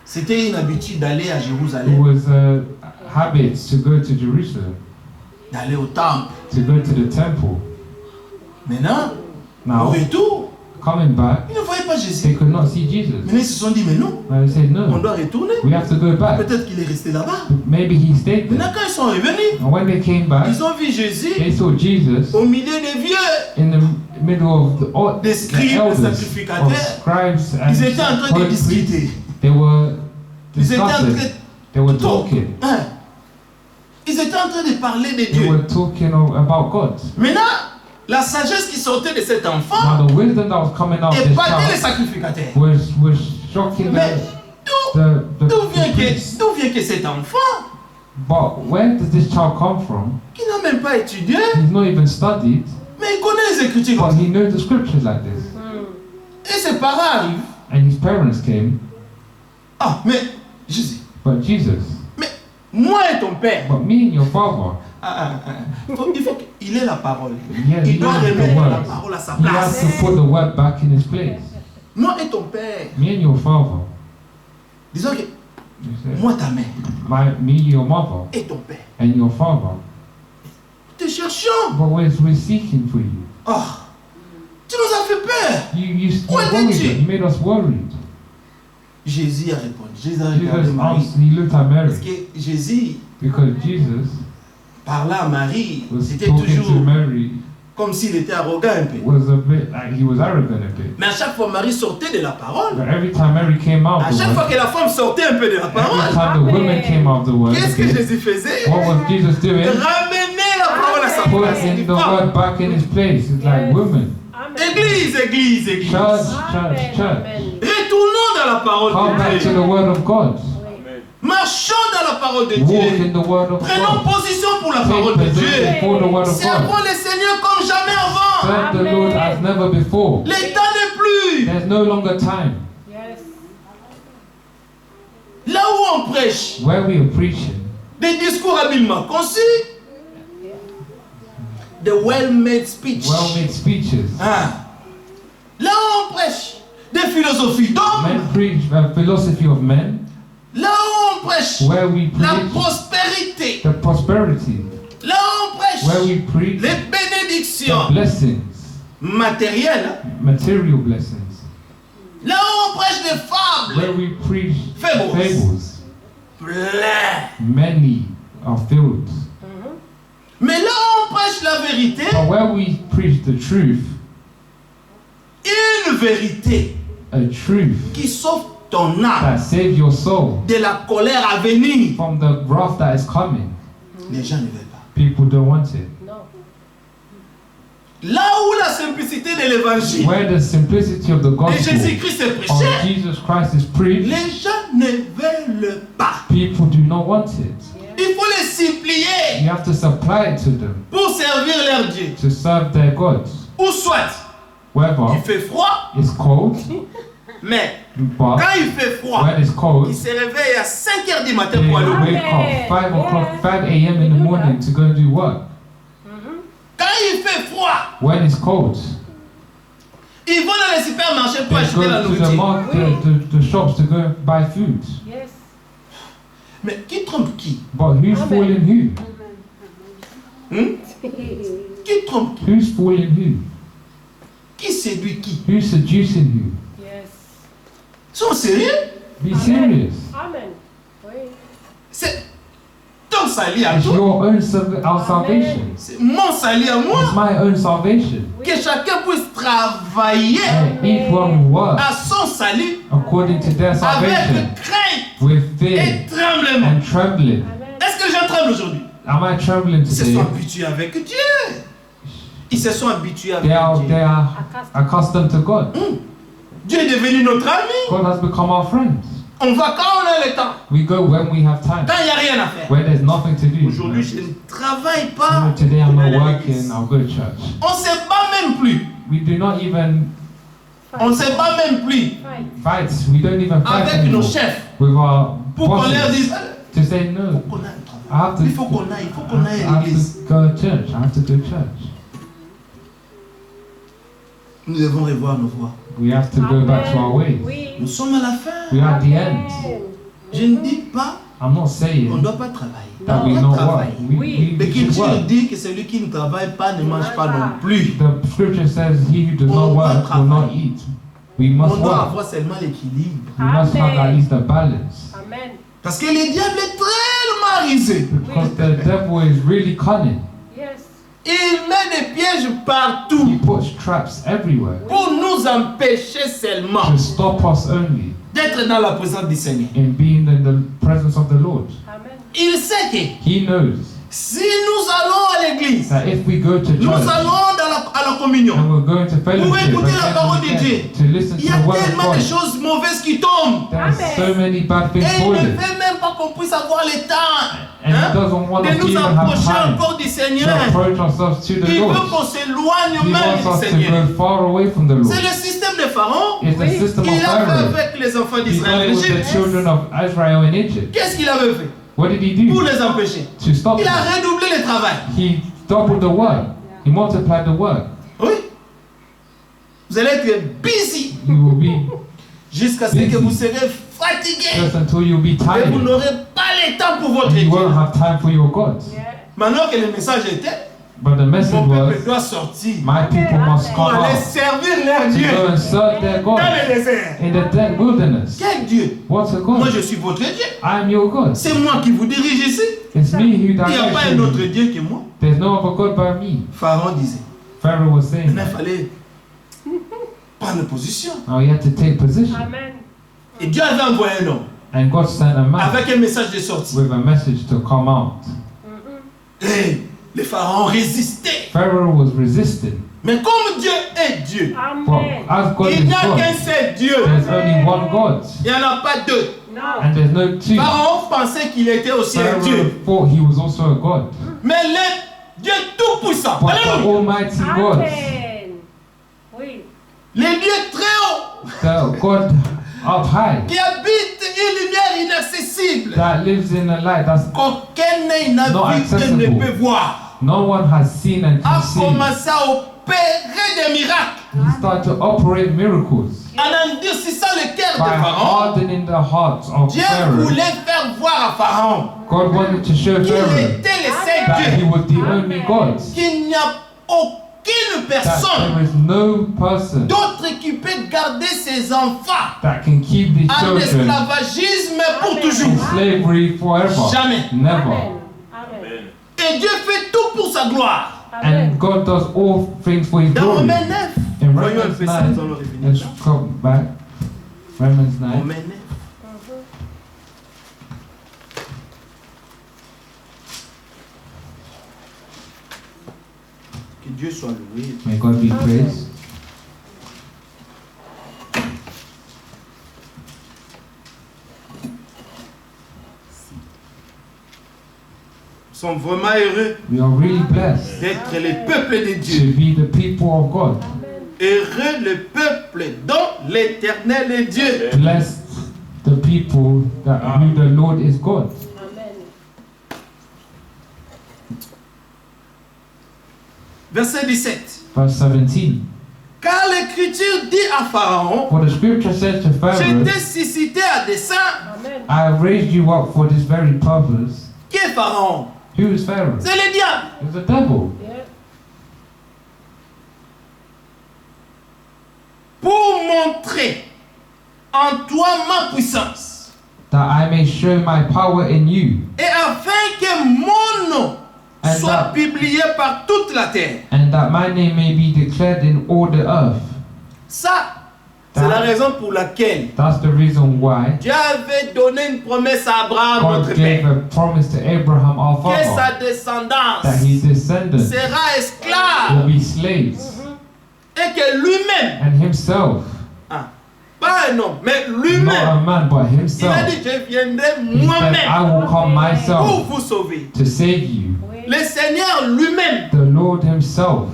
C'était une habitude d'aller à it Jérusalem, was a habit to go to Jerusalem, d'aller au temple. to go to the temple. Maintenant, au Now, retour, coming back, ils ne voyaient pas they Jésus. could not see Jesus. Maintenant, ils se sont dit, mais non, And they said, on no, doit retourner. we have to go back. Peut-être qu'il est resté là-bas. Maybe he stayed Maintenant, there. quand ils sont revenus, And when they came back, ils ont vu Jésus they saw Jesus au milieu des vieux. in the middle of the Des scribes, des elders, sacrificateurs. of scribes and Ils étaient en train de holy priests. discuter. They were Ils étaient en train discussing. They were de talking. Hein. Ils étaient en train de parler de They Dieu. were talking about God. Maintenant, la sagesse qui sortait de cet enfant Now the wisdom that was coming out of this épatait les child sacrificateurs. was shocking Mais the d'où vient priests. que cet enfant But where does this child come from? qui n'a même pas étudié, He's not even studied, mais il connaît les Écritures comme but ça. he knows the scriptures like this. Et ses parents arrivent. And his parents came, Ah, mais Jésus, but Jesus, moi et ton père. but me and your father, Il faut qu'il ait la parole. he has Il doit known the remettre la word. parole à sa He has place. to put the word back in his place. Moi et ton père. Me and your father, Disons que he said, moi ta mère me, your mother, et ton père. and your father. Te cherchons. But we're seeking for you. Ah, tu nous as fait peur. You Where did worried us. you- You made us worried. Jésus a répondu. Jésus a regardé Jesus Marie. asked, he looked at Mary Parce que Jésus because Jesus parlait à Marie. was C'était talking to toujours Mary, comme s'il était arrogant un peu. was a bit like he was arrogant a bit. Mais à chaque fois Marie sortait de la parole. But every time Mary came out À the chaque fois word, que la femme sortait un peu de la every parole, time the woman Amen. came out the word, qu'est-ce que Jésus faisait? what was Jesus doing? Ramener la parole à sa Put place. Il in dit, the femme, word back in his place. It's like Yes. women, Amen. Église, église, église. church, Amen. church, church. Amen. Retournons dans la parole Come de back to Dieu. the word of God. Marchons dans la parole de Walk Dieu. in the word of Prenons God. position pour la Take parole de position Dieu. for the word of God. Servons le Seigneur comme jamais avant. Serve the Lord as never before. Le temps n'est plus. There's no longer time. Yes. Là où on prêche Where we are preaching, des discours habilement conçus, the well-made speech. well-made speeches. Ah. Là où on prêche des philosophies d'hommes, Men preach a philosophy of men. là où on prêche Where we la preach prospérité, the prosperity. là où on prêche Where we preach les the bénédictions blessings, matérielles, material blessings. là où on prêche des fables, Where we preach Fables. plein. many are filled. Mais là où on prêche la vérité, But where we preach the truth, une vérité a truth qui sauve ton âme that saves your soul de la colère à venir, from the wrath that is coming, les gens ne veulent pas. people don't want it. No. Là où la simplicité de l'évangile Where the simplicity of the de gospel Jésus-Christ est of prêché, Jesus Christ is preached, les gens ne veulent pas. people do not want it. Il faut les supplier You have to supply it to them pour servir leur Dieu. to serve their gods. Ou soit, il Whether fait froid, it's cold, mais but quand il fait froid, when it's il cold, se réveille à 5 h du matin they pour aller au wake boulot. up 5 o'clock, 5 a.m. in the morning to go and do work. Quand il fait froid, When it's cold, ils vont dans les supermarchés pour they acheter la go to the, nourriture. the shops to go and buy food. Yes. Mais qui trompe qui? But who's Amen. fooling Hmm? Qui trompe qui? who? Who's fooling who? Qui séduit qui? Who's seducing who? Yes. Ils sont sérieux? Be serious. Amen. Oui. C'est ton ton salut à It's toi. your own our salvation. C'est mon salut à moi. It's my own salvation. Que chacun puisse travailler And each one work à son salut according to their salvation avec crainte with fear et tremblement. and trembling. Est-ce que les gens tremblent aujourd'hui? Am I trembling Ils se sont today? habitués avec Dieu. Ils se sont habitués avec They are Dieu. accustomed to God. Dieu est devenu notre ami. God has become our friend. On va quand on a le temps. We go when we have time, Quand il n'y a rien à faire. where there's nothing to do. Aujourd'hui, je ne travaille pas. Today I'm not Aller à working, l'église. I'll go to church. On ne se bat même plus. We do not even On ne se bat même plus fight. We don't even fight avec nos anymore chefs with our pour qu'on leur bosses dise to say no. qu'on aille I have to, il faut qu'on aille I à have l'église. to go to church. I have to go to church. Nous devons revoir nos voies. We have to go back to our ways. Nous sommes à la fin. We are at the end. Je ne dis pas I'm not qu'on ne saying doit pas travailler. that we On not doit work. travailler. We should L'Écriture work. dit que celui qui ne travaille pas ne mange pas non plus. The scripture says, "He who does On not doit work will travailler. not eat." We must On doit work. avoir seulement l'équilibre. We must have at least a balance. Amen. Parce que le diable est tellement rusé. Because the devil is really cunning. Yes. Il met des pièges He partout puts traps everywhere pour nous empêcher seulement to stop us only d'être dans la présence du Seigneur. in being in the presence of the Lord. Amen. Il sait que He knows si nous allons à l'église, that if we go to nous church allons à la communion, and we're going to pour fellowship écouter la again parole and de again Dieu, to listen il to y a the word of tellement de God, choses mauvaises qui tombent. there's so many bad Et things il ne falling, veut même pas qu'on puisse avoir le temps and he doesn't want de us to nous even have approcher time encore du to Seigneur. approach ourselves to the Il veut Lord. qu'on s'éloigne He même wants du us to Seigneur. go far away from the Lord. C'est le système de Pharaon It's the system of qu'il a fait Pharaoh. avec les enfants He done d'Israël it en with the Égypte. children of Israel in Egypt. Qu'est-ce qu'il avait fait What did he pour do les empêcher? to stop Il a them? redoublé le travail. He doubled the work. He multiplied the work. Oui. Vous allez être busy You will be jusqu'à ce que vous serez fatigué just until you'll be et vous tired. n'aurez pas le temps pour votre And you Dieu. won't have time for your God. Yeah. Maintenant que le message était, But the message mon peuple was, doit sortir my people must pour come aller out servir leur to Dieu go and serve their dans God le désert. in the dead wilderness. Quel Dieu? What's a Moi, God? je suis votre Dieu. I am your God. C'est moi qui vous dirige ici. It's me who Il n'y a pas directs un autre you. Dieu que moi. There's no other God but me. Pharaon disait. Pharaoh was saying Maintenant, il that. fallait prendre position. Now he had to take position. Amen. Et Dieu avait envoyé un homme And God sent a man avec un message de sortie. with a message to come out. Et le Pharaon résistait. Pharaoh was resisting. Mais comme Dieu est Dieu, But Amen. as God il is n'y a qu'un God, seul Dieu. there's only one God. Il n'y en a pas deux. No. And there's no two. Pharaon pensait qu'il était aussi un Pharaoh Dieu. thought he was also a God. Mais le Dieu tout-puissant, But the alléluia, Almighty God, Amen. Oui. le Dieu très haut, the God up high, qui habite une lumière inaccessible, that lives in a light that qu'aucun œil n'a Not vu et ne accessible. peut voir, no one has seen and a can see. commencé à opérer des miracles He started to operate miracles en endurcissant le cœur de by Pharaon. hardening the hearts of Dieu Pharaoh. voulait faire voir à Pharaon God wanted to show qu'il Pharaoh était le seul that he Dieu, was the only God, qu'il n'y a aucune that personne there is no person d'autre qui peut garder ses enfants that can keep the en children esclavagisme pour in toujours. slavery forever. Jamais. Never. Amen. Amen. Et Dieu fait tout pour sa gloire. Amen. And God does all things for his Dans glory. Romains 9, In voyons un Romans peu ça, 9, nous allons revenir. let's come back. Romans 9. Romains 9. Que Dieu soit loué. May God be praised. Nous sommes vraiment heureux We are really blessed d'être le peuple de to Dieu. be the people of God. Heureux le peuple dont l'Éternel est Dieu. Blessed the people that who the Lord is God. Amen. Verset 17. Verse 17. Car l'Écriture dit à Pharaon, For the scripture says to je Pharaoh, t'ai suscité à dessein. Amen. I have raised you up for this very purpose. Qui est Pharaon? Who is Pharaoh? C'est le diable. It's the devil. Yeah. Pour montrer en toi ma puissance. that I may show my power in you, et afin que mon nom And soit that- publié par toute la terre. and that my name may be declared in all the earth. Ça, c'est la raison pour laquelle That's the reason why Dieu avait donné une promesse à Abraham, God notre gave père, a promise to Abraham, our que father, sa descendance that his descendants sera will esclave be slaves, et que lui-même, and himself, pas un homme, mais not lui-même, a man but il a himself, dit, je viendrai he said, I moi-même will come pour myself vous sauver. to save you. Oui. Le Seigneur lui-même, The Lord himself,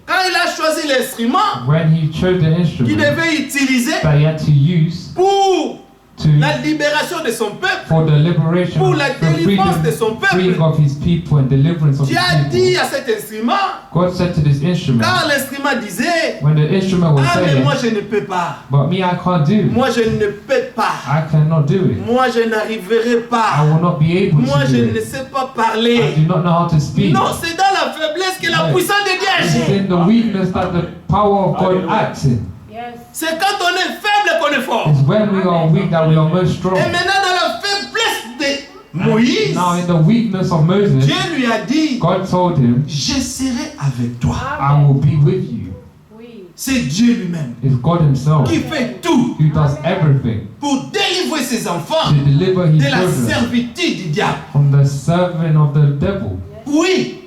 quand il a choisi l'instrument when he chose the qu'il instrument devait utiliser that he had to use pour to la libération de son peuple, for the liberation, pour la the délivrance de son freeing peuple, of his people and deliverance of Dieu his a dit people. à cet instrument, God said to this instrument, quand l'instrument disait, when the instrument was ah mais saying, moi je ne peux pas, but me I can't do, moi je ne peux pas, I cannot do it, moi je n'arriverai I pas, will not be able moi to je do ne it, sais pas I parler. do not know how to speak. Non, c'est dans la faiblesse que la Ouais. puissance de Dieu It's agit. in the weakness that the power of God Hallelujah. acts in. Yes. C'est quand on est faible qu'on est fort. It's when we are weak that we are most strong. Et maintenant dans la faiblesse de Moïse, Now in the weakness of Moses, Dieu lui a dit, God told him, je serai avec toi. I will be with you. Oui. C'est Dieu lui-même It's God himself qui fait tout who does everything pour délivrer ses enfants to deliver his de la children servitude du diable. from the serving of the devil. Oui,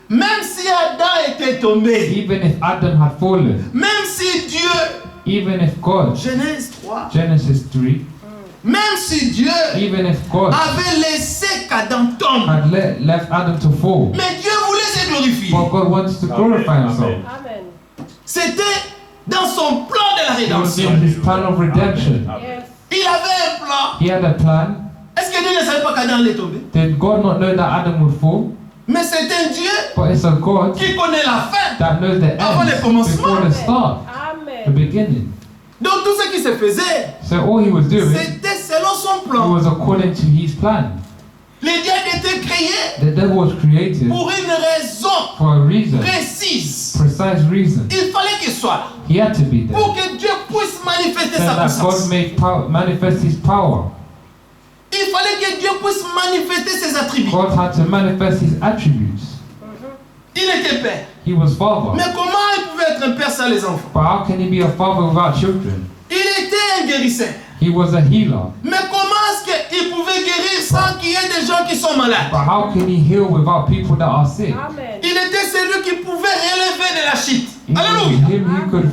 même si Adam était tombé, Even if Adam had fallen, même si Dieu, even if God, Genèse 3, Genesis 3, même si Dieu even if God avait laissé qu'Adam tombe, had left Adam to fall, mais Dieu voulait se glorifier. but God wants to glorify himself. Amen. C'était dans son plan de la It was rédemption. in his plan of redemption. Yes. Il avait un plan. He had a plan. Est-ce que Dieu ne savait pas qu'Adam allait tomber? Did God not know that Adam would fall? Mais c'est un Dieu But it's a God qui connaît la fin. that knows the Avant le end commencement. before the start, the Amen. beginning. Donc tout ce qui se faisait, So all he was doing, c'était selon son it plan. was according to his plan. Le diable était créé The devil was created pour une raison for a reason, précise. precise reason. Il fallait qu'il soit là He had to be there. pour que Dieu puisse manifester So sa that God puissance. may manifest his power. Il fallait que Dieu puisse manifester ses attributs. God had to manifest his attributes. Il était père. He was father. Mais comment il pouvait être un père sans les enfants? But how can he be a father without children? Il était un guérisseur. He was a healer. Mais comment est-ce qu'il pouvait guérir sans qu'il y ait des gens qui sont malades? But how can he heal without people that are sick? Amen. Il était celui qui pouvait relever de la chute. It was Alléluia. him who could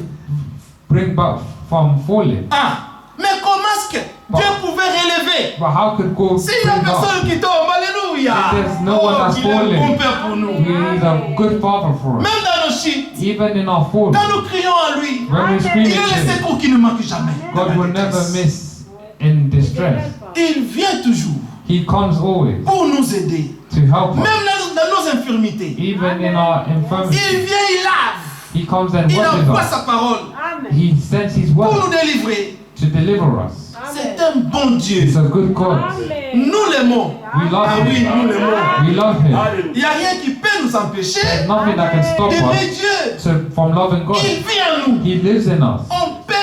bring back from falling. Ah, mais comment est-ce que Dieu pouvait relever? But how could God S'il y a bring up? personne qui tombe, alléluia. If there's no one that's qu'il est un falling. bon père pour nous. He is a good father for us. Même dans nos chutes, Even in our fall, quand nous crions à lui, when we scream il est le at him, secours qui ne manque jamais. God will never miss in distress. Il vient toujours He comes always pour nous aider. to help Même us. dans nos infirmités. Even in our Il infirmity, vient, il lave. He comes and Il watches envoie us. sa parole Amen. He sends His pour nous word délivrer. to deliver us. C'est Amen. un bon Dieu. It's a good God. Amen. Nous l'aimons. We love Ah oui, Him. nous l'aimons. We love Him. Il n'y a rien qui peut nous empêcher There's nothing that can stop d'aimer us Dieu. from loving God. Il vit en nous. He lives in us. On ne peut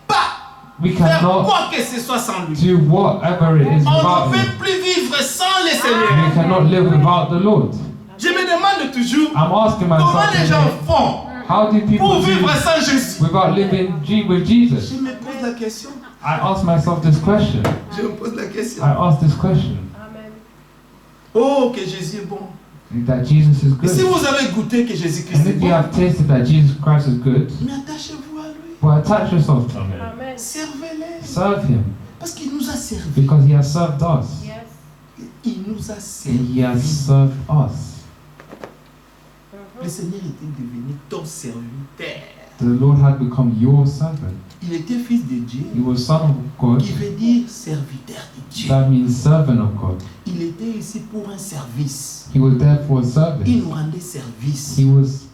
pas We faire cannot quoi que ce soit sans lui. do whatever it is On without ne peut Him. plus vivre sans le We Seigneur. cannot live without the Lord. Je me demande toujours I'm asking comment myself, les gens font how do people pour vivre live sans Jésus. without living with Jesus? Je me pose la question. I ask myself this question. Je me pose la question. I ask this question. Amen. Oh, que Jésus est bon. That Jesus is Et si good. vous avez goûté que Jésus-Christ And est if you bon, have tasted that Jesus Christ is good, mais attachez-vous à lui. well, attach yourself. Amen. Amen. Servez-les. Serve Him. Parce qu'il nous a servi. Because He has served us. Yes. Il nous a And servi. He has served us. Le Seigneur était devenu ton serviteur. The Lord had become your servant. Il était fils de Dieu, He was Son of God. qui veut dire serviteur de Dieu. That means servant of God. Il était ici pour un service. He was there for a Il service. nous rendait service. He was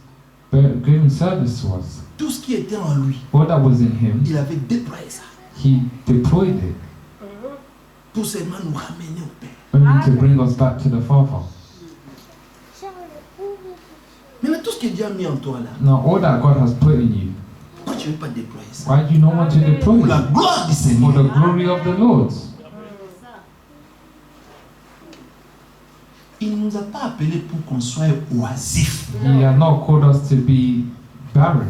giving service to us. Tout ce qui était en lui, All that was in Him, il avait déployé ça He deployed it pour seulement nous ramener au Père. only to bring us back to the Father. Maintenant, tout ce que Dieu a mis en toi là, Now, all that God has put in you, pourquoi tu ne veux pas déployer ça? why do you not want to deploy Pour la it? gloire du For Seigneur. the glory of the Lord. Il ne nous a pas appelés pour qu'on soit oisifs. He has not called us to be barren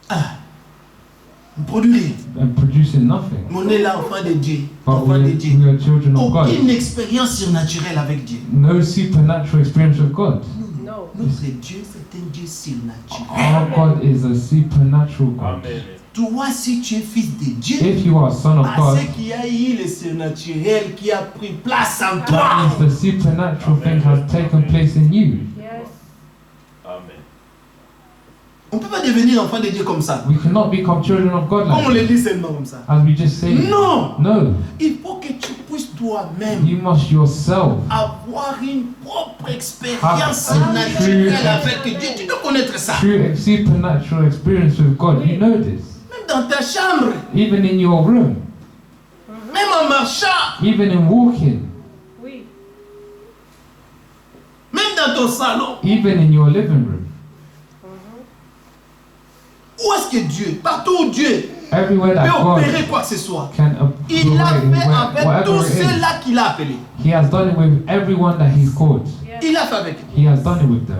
On ne produit rien. and producing nothing. Mais on est là, enfant de Dieu. But Enfant de Dieu. we are children of God. Aucune expérience surnaturelle avec Dieu. No supernatural experience with God. No. Notre Dieu, c'est un Dieu surnaturel. Our God is a supernatural God. Amen. Toi, si tu es fils de Dieu, If you are a son of God, c'est qu'il y a eu le surnaturel qui a pris place en that toi. means the supernatural thing has taken place in you. Yes. Amen. On ne peut pas devenir enfant de Dieu comme ça. We cannot become children of God Comme on like le dit seulement comme ça. as we just say. Non! No, Il faut que tu puisses toi-même you must yourself avoir une propre expérience Have a surnaturelle true- avec Dieu. Tu dois connaître ça. true supernatural experience with God. You know this. Même dans ta chambre, Even in your room, même en marchant, even in walking, Oui. même dans ton salon. even in your living room. Où est-ce que Dieu, partout où Dieu Everywhere that peut God opérer quoi que ce soit, can il l'a operate, fait avec whatever tous it is, ceux-là qu'il a appelés. He has done it with everyone that He's called. Yes. Il l'a fait avec eux. He has done it with them.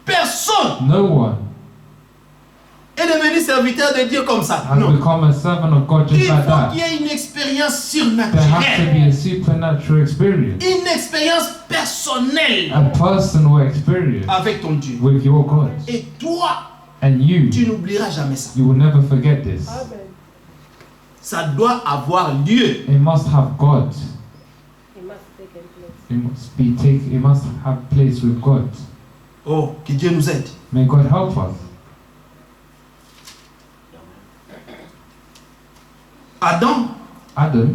Personne No one est devenu serviteur de Dieu comme ça. has Non. become a servant of God Il just like faut that. qu'il y ait une expérience There has to surnaturelle, be a supernatural experience, une expérience personnelle a personal experience avec ton Dieu. with your God. Et toi, And you, tu n'oublieras jamais ça. you will never forget this. Amen. Ça doit avoir lieu. It must have God. It must take place. It must be take. It must have place with God. Oh, que Dieu nous aide. May God help us. Adam, Adam,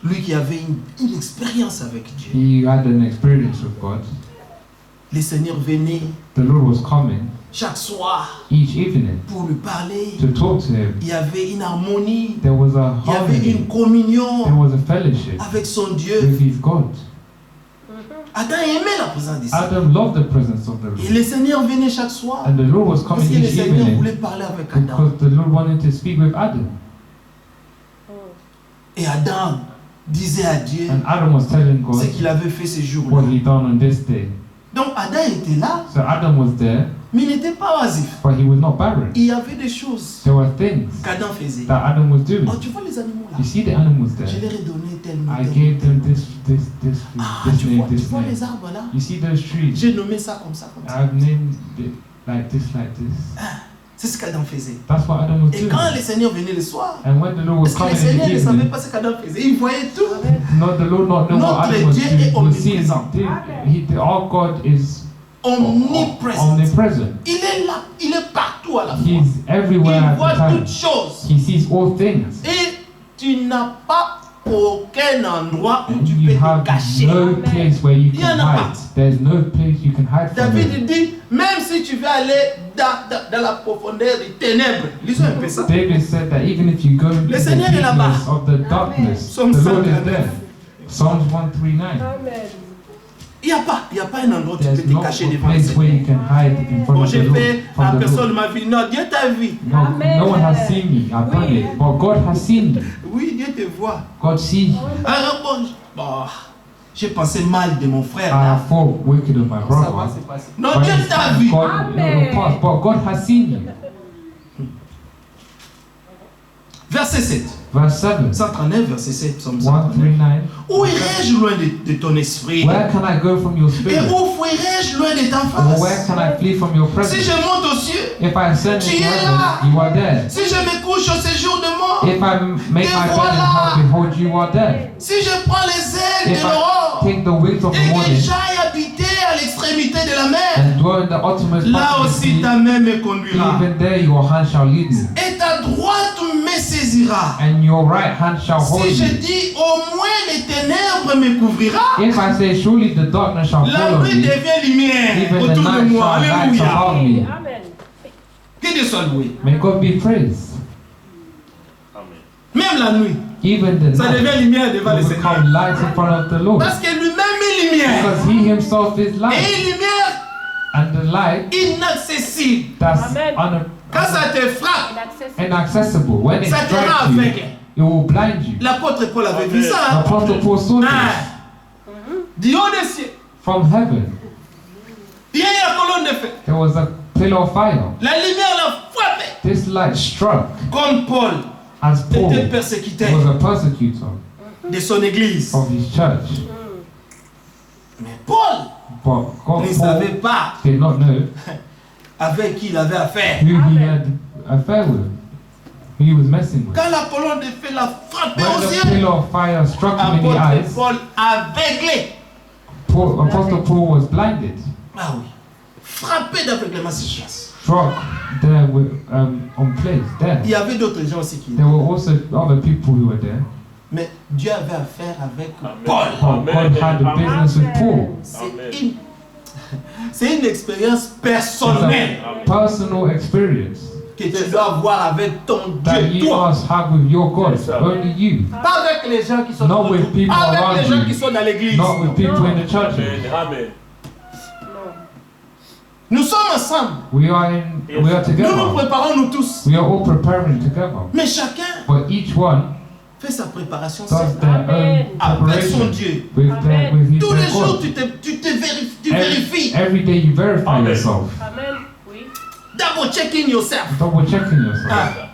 lui qui avait une expérience avec Dieu, he had an experience with God. le Seigneur venait The Lord was coming chaque soir each evening pour lui parler. to talk to him. Il y avait une harmonie, There was a il y avait une harmony. There communion was a fellowship avec son Dieu. with his God. Adam aimait la présence de Dieu. Adam loved the presence of the Et Lord. le Seigneur venait chaque soir And the Lord was parce coming que le each Seigneur evening voulait parler avec Adam. because the Lord wanted to speak with Adam. Et Adam disait à Dieu And Adam was telling ce God qu'il avait fait ce what jour-là. he done on this day. Donc Adam était là, So Adam was there, mais il n'était pas oisif. but he was not barren. Il y avait des choses There were things qu'Adam faisait. that Adam was doing. Oh, tu vois les animaux là? You see the animals Je there. leur ai donné tellement. I gave them this food, Ah, this tu name, vois this name. les arbres là? You see those trees? J'ai nommé ça comme ça, comme ça. I've named it like this, like this. C'est ce qu'Adam faisait. That's what Adam was Et doing. quand le Seigneur venait le soir, And when the Lord was est-ce que le coming Seigneur in ne the savait evening, pas ce qu'Adam faisait? Il voyait tout. not the Lord not know what Notre Adam was Dieu doing. est He was seeing. omniprésent. Our God is Omniprésent. omnipresent. Il est là, il est partout à la fois. He's everywhere Il at voit the time. toutes choses. He sees all things. Et tu n'as pas aucun endroit où And tu you peux te have cacher. no place where you Il y en can a hide. pas. There's no place you can hide from David it. dit, même si tu veux aller dans la profondeur des ténèbres, lisons un peu ça. David said that even if you go into Le the Seigneur est là-bas. deepness of the darkness, Psaume the Lord is 139. there. Psalms 139. Amen. Il n'y a pas un endroit où tu There's peux te no cacher devant le place where Seigneur. you can hide in front Bon, of the j'ai Lord. fait, la From the personne Lord. m'a vu. Non, Dieu t'a vu. No, Amen. no one has seen me. I've done it. But God has seen you. Oui, Dieu te voit. God sees you. Alors bon, j'ai pensé mal de mon frère. I là. have thought wicked of my Ça va brother. se passer. Non, But Dieu it's t'a vu. God, it will pass, but God has seen you. Verset 7. Verse 7. 139, verset 7. Psaume 139. 139. Où irai-je loin de ton esprit? Where can I go from your Et spirit? où fuirai-je loin de ta Or where face? can I flee from your Si presence? je monte aux cieux, If I ascend Tu into es là. heaven, you are there. si je me couche au séjour de mort, If I make Et my bed in voilà. hell, behold, you are there. si je prends les ailes If de I l'aurore take the wings of the et que morning j'aille habiter à l'extrémité de la mer, and dwell in the uttermost là part of the aussi sea, ta main me conduira. even there your hand shall lead me, Et ta droite me saisira. and your right hand shall hold Si je me. dis au moins les ténèbres me couvrira, If I say, surely the darkness shall la follow nuit me, devient lumière even the autour de night moi. shall light Alléluia. about me. Amen. Que Dieu soit loué. May God be praised. Amen. Même la nuit, Even the ça night devient lumière devant le will Seigneur. become light in front of the Lord, Parce que lui-même est lumière. because He Himself is Et light, une lumière and the light inaccessible. that's Amen. Quand ça te frappe, Inaccessible. inaccessible. When it ça te rend strikes you, aveugle. it will blind you. L'apôtre Paul avait vu ça. hein. Apostle Paul saw this. Ah, Du haut des cieux, From heaven, il y a eu la colonne de feu. there was a pillar of fire. La lumière l'a frappé. This light struck Comme Paul as Paul était persécuté was a persecutor de son église. of his church. Mais Paul But God, ne Paul savait pas did not know avec qui il avait affaire. who he had affair with, who he was messing with. Quand la colonne de feu l'a frappé When aux the yeux, pillar of fire struck him in the apôtre eyes, Paul aveuglé. Apostle Paul was blinded, Ah oui. Frappé d'aveuglement sur place. struck there with, on place there. Il y avait d'autres gens aussi qui There were also other people who were there. Mais Dieu avait affaire avec Amen. Paul. But God had a business with Paul. C'est une expérience It's personnelle a personal experience que tu dois avoir avec ton that Dieu, you toi. must have with your God, Yes, sir. only you. Pas avec les gens qui sont Not autour. with people Pas avec around les gens you. qui sont dans l'église. Not with people in the churches. Amen. Nous sommes ensemble. We are Nous nous together. préparons nous tous. We are all preparing together. Mais chacun But each one fait sa préparation does seul. their own Avec son preparation Dieu. with his Tous les their jours, God. tu vérifies. Every day you verify Amen. yourself. Amen. Oui. Double checking yourself. Double checking yourself. Ah.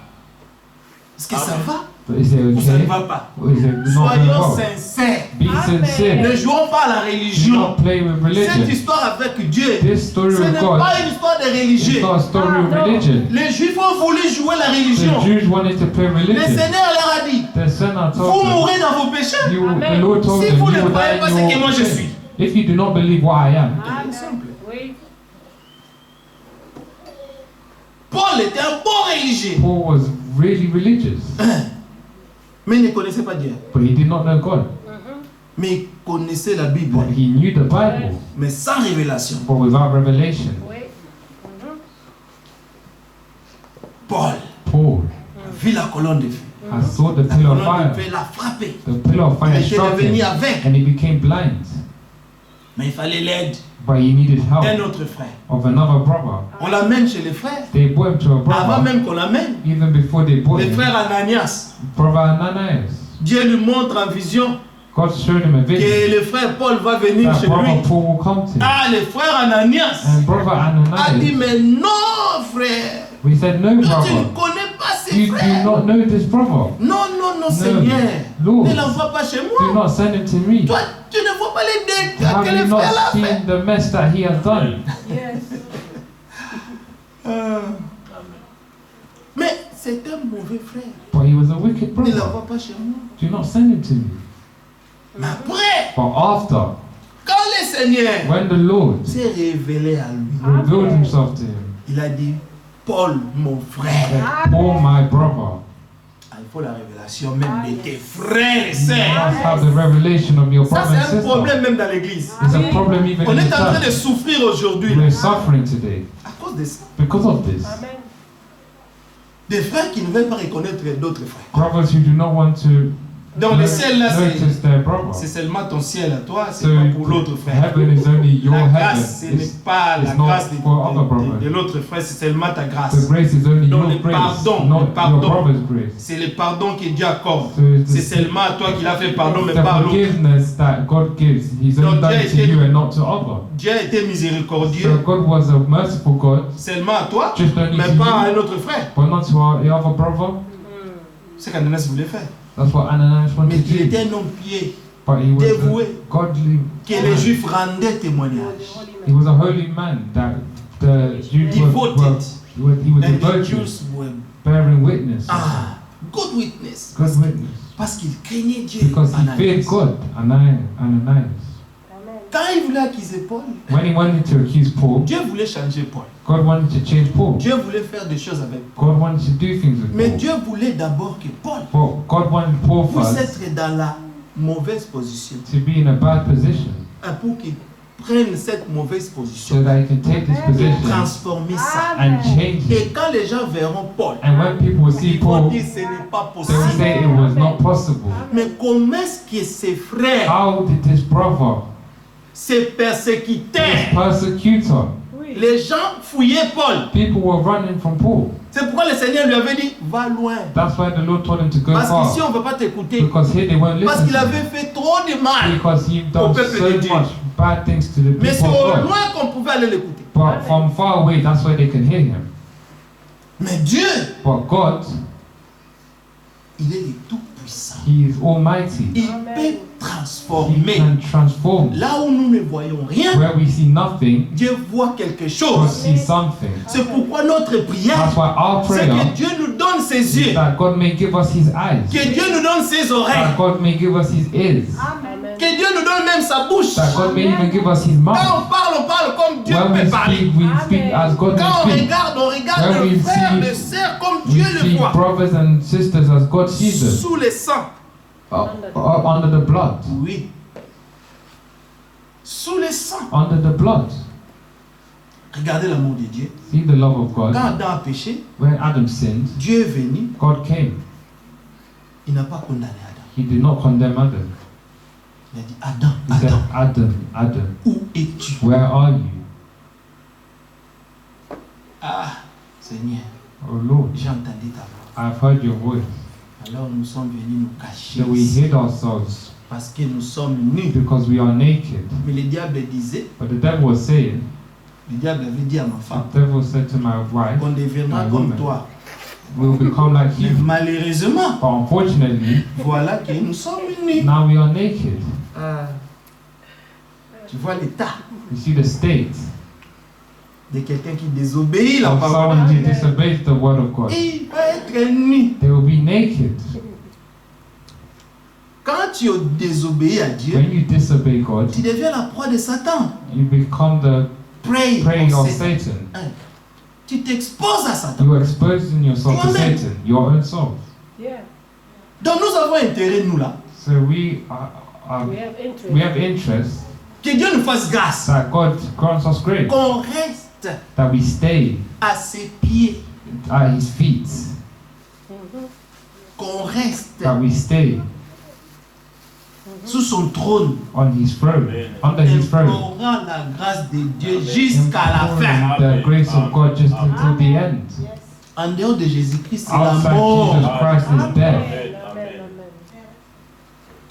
Est-ce que ça va Is it ou ça ne okay? va pas? Or is it not going Soyons well? sincères. Be sincere. Ne jouons pas à la Do religion. not play with Cette religion. histoire avec Dieu, This story ce with n'est God pas une histoire de is religieux. not a story of no. religion. Les Juifs ont voulu jouer la The religion. Jews wanted to play Le religion. Seigneur leur a dit, The Son vous told them, mourrez dans vos péchés. the Lord told Si them, vous you ne will croyez die pas in ce que your moi je sin. suis. If you do not believe what I am. Amen. Simple. Oui. Paul était un bon religieux, Paul was really religious, mais il ne connaissait pas Dieu. but he did not know God. Mais il connaissait la Bible, But he knew the Bible, mais sans révélation. but without revelation. Oui. Paul Paul a vu la colonne de feu. I saw the La pillar of colonne de fire. feu l'a frappé. The pillar of Il fire était struck devenu him, avec, and he became blind. mais il fallait l'aide But he needed d'un help autre frère. of another brother. On l'amène chez les frères, They brought him to a avant brother, même qu'on l'amène. even before they brought Les him. frères Ananias, Brother Ananias, Dieu lui montre en vision God showed him a vision que le frère Paul va venir that chez brother lui. Paul will come to. Ah, le frère Ananias And brother a dit, Ananias, mais non frère, we said, no, toi tu ne brother, connais pas ces you do frères. not know this brother. Non, non, non, Seigneur, Lord, ne l'envoie pas chez do moi. not send him to me. Toi, tu ne vois pas les dégâts que Have le you frère not l'a fait. seen the mess that he has done? Yes. Mais c'est un mauvais frère. But he was a wicked Ne brother. l'envoie pas chez moi. Do not send him to me. Mais après, But after, quand le Seigneur when the Lord s'est révélé à lui, revealed himself to him, il a dit, Paul, mon frère. that Paul, my brother, Ah, il faut la révélation même de tes frères et you sœurs. must have the revelation of your Ça, brother and c'est un sister. problème même dans l'église. It's a problem even On in est en train the de church. souffrir aujourd'hui We're suffering today à cause de ça. because of this. Amen. Des frères qui ne veulent pas reconnaître d'autres frères. Brothers who do not want to Dans le ciel, là, notice their brother. c'est seulement ton ciel à toi, c'est So pas pour l'autre frère. heaven is only your La heaven. grâce, ce n'est pas la it's not grâce for other brothers. de l'autre frère, c'est seulement ta The grâce. grace is only Donc, your le grace, pardon, not le pardon. your brother's grace. C'est le pardon que Dieu accorde. So C'est seulement à toi qu'il a fait pardon, mais the pas à l'autre. forgiveness that God gives, He's Donc, only done Dieu it to était- you and not to other. Dieu a été So miséricordieux God was a merciful God, seulement à toi, just only mais to pas à you, un autre frère. but not to the other brother. C'est qu'Ananas voulait faire. That's what Ananias Mais wanted il to était do. un homme pieux, But he was dévoué, a godly que les man. Juifs rendaient témoignage. He was a holy man that the Jews he was Devoted. And the devoted, Jews were, bearing witness. good witness. Good witness. Parce qu'il craignait Dieu. Because he Ananias. feared God, Ananias. Amen. Quand il voulait accuser Paul, When he wanted to accuse Paul, Dieu voulait changer Paul. God wanted to change Paul. Dieu voulait faire des choses avec Paul. God wanted to do things with Mais Paul. Dieu voulait d'abord que Paul But God wanted Paul puisse first être dans la mauvaise position. to be in a bad position Pour qu'il prenne cette mauvaise so position that he can take this et position transformer ça. and change it. Et quand les gens verront Paul, And when people will see ils vont Paul, dire ce n'est pas they will possible. say it was not possible. Mais comment est-ce que ses frères, How did this brother, ses this persécuteurs, persecutor, Oui. les gens fouillaient Paul? people were running from Paul? C'est pourquoi le Seigneur lui avait dit, va loin. That's why the Lord told him to go Parce qu'ici, far. on ne veut pas t'écouter. Because here they won't Parce listen qu'il to avait you. fait trop de mal. Because he Au done peuple so de Dieu. much bad things to the Mais c'est people au of God. loin qu'on pouvait aller l'écouter. But from far away, that's where they can hear him. Mais Dieu, But God, il est le tout-puissant. He is Almighty. Il Amen. peut He transformer. can transform. Là où nous ne voyons rien, Where we see nothing, Dieu voit quelque God chose. sees something. C'est pourquoi notre prière, That's why our c'est prayer que Dieu nous donne ses is yeux, that God may give us His eyes, que Dieu nous donne ses oreilles, that God may give us His ears, Amen. que Dieu nous donne même sa bouche. that God may even give us His Quand mouth. on parle comme Dieu When we peut parler. speak as God Quand on may speak. regarde When le we frère, see- le sœur comme We Dieu le see voit. brothers and sisters as God sees them, Sous le sang. under the blood, Oui. Sous le sang. under the blood. Regardez l'amour de Dieu. See the love of Quand God. Adam a péché, When Adam sinned, Dieu est venu. God came. Il n'a pas condamné Adam. He did not condemn Adam. Il a dit, Adam, He said, Adam, Adam, où es-tu? where are you? Ah, Seigneur, Oh Lord, j'ai entendu ta voix. I've heard your voice. Alors nous sommes venus nous cacher So we ici, hid ourselves parce que nous sommes nus. because we are naked. Mais le diable disait, But the devil was saying, le diable avait dit à ma the femme, devil said to my wife, qu'on deviendra My comme woman. toi. we'll become like Mais you. malheureusement, But unfortunately, voilà que nous sommes nus. now we are naked. Ah, tu vois l'état You see the state de quelqu'un qui désobéit la of parole. someone who disobeys the word of God. Il va être nu. They will be naked. Quand tu désobéis à Dieu, When you disobey God, tu deviens la proie de Satan. you become the Prey prey of of Satan. Satan. Tu t'exposes à Satan. You are exposing yourself to Toi-même. Satan, your own self. Yeah. Donc nous avons intérêt, nous là, So we We have interest. have interest que Dieu nous fasse grâce. that God grants us grace, Qu'on reste that we stay à ses pieds. at His feet, Qu'on reste that we stay sous son trône. on His throne, under His throne, Implorant la grâce de Dieu jusqu'à la fin. imploring the grace of God just until the end. Yes. En dehors de Jésus-Christ, c'est la Outside mort. Jesus Christ is death. Amen. Amen.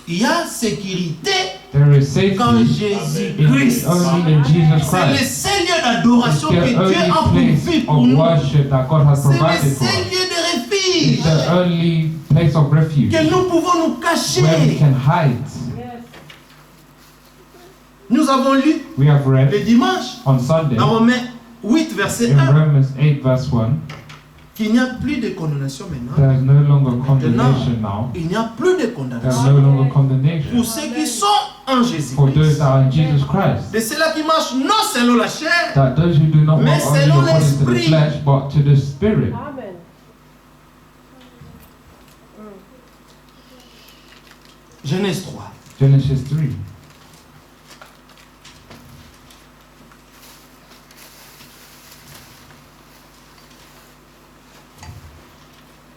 Il y a sécurité There is quand safety Jésus-Christ. only in Jesus C'est le Christ. seul lieu It's d'adoration the que Dieu a only pourvu place pour of nous. worship that God has C'est le provided for seul us. lieu de It's refuge the only place of refuge que nous pouvons nous where we cacher. can hide. Yes. Nous avons lu We have le read dimanche on Sunday dans Romains 8, verset in 1, Romans 8 verse 1, qu'il n'y a plus de condamnation maintenant. there is no longer condemnation now. Il n'y a plus de There is condamnation no longer condemnation pour ceux qui sont en for those Jésus-Christ. that are in Jesus Christ. De ceux-là qui marchent non selon la chair, That those who do not Mais walk only selon according to the l'esprit. flesh but to the Spirit. Amen. Genèse 3. Genesis 3.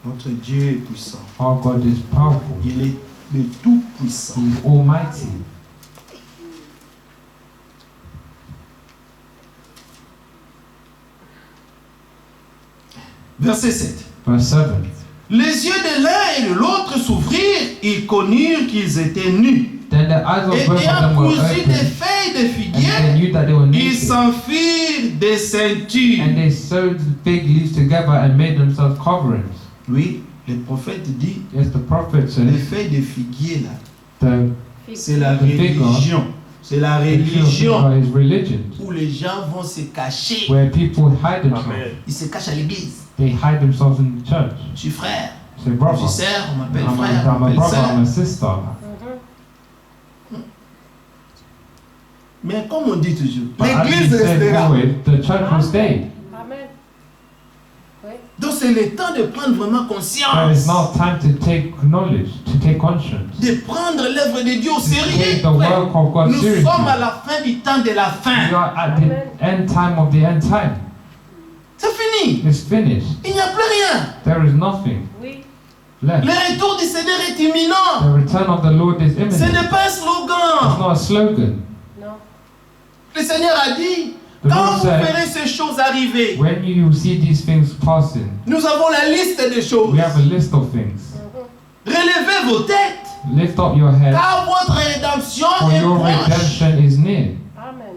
Notre Dieu est puissant. Our God is powerful. Il est le tout-puissant. He is almighty. Verset 7. Verse 7. Les yeux de l'un et de l'autre s'ouvrirent, ils connurent qu'ils étaient nus. Then the eyes of Et both of ayant them were cousu des opened, feuilles de and they figuier, knew that they were ils naked. s'enfirent des ceintures. And they sewed fig leaves together and made themselves coverings. Oui, le prophète dit, Yes, the prophet les says feuilles de figuier là, the c'est la The fig, religion. C'est la tree of fig religion is religion, où les gens vont se cacher. where people hide themselves. Ils se cachent à l'église. They hide themselves in the church. Je suis frère, Say, je brother, suis sœur, on m'appelle I'm frère, a on m'appelle brother, sœur. I'm a sister. Mais comme on dit toujours, But as we l'église said restera. always, the church will stay. Amen. Oui. Donc c'est le temps de prendre vraiment There conscience, is now time to take knowledge, to take conscience, de prendre l'œuvre de Dieu au to take sérieux. the work of God Nous seriously. sommes à la fin du temps de la We fin. are at the end time of the end time. C'est fini. It's finished. Il n'y a plus rien. There is nothing Oui. left. Le retour du Seigneur est imminent. The return of the Lord is Ce imminent. n'est pas un It's slogan. not a slogan. Non. Le Seigneur a dit, The Quand Lord vous said, verrez ces choses arriver, when you see these things passing, nous avons la liste des choses. we have a list of things. Relevez vos têtes, Lift up your head, car votre rédemption for est your proche. redemption is near. Amen.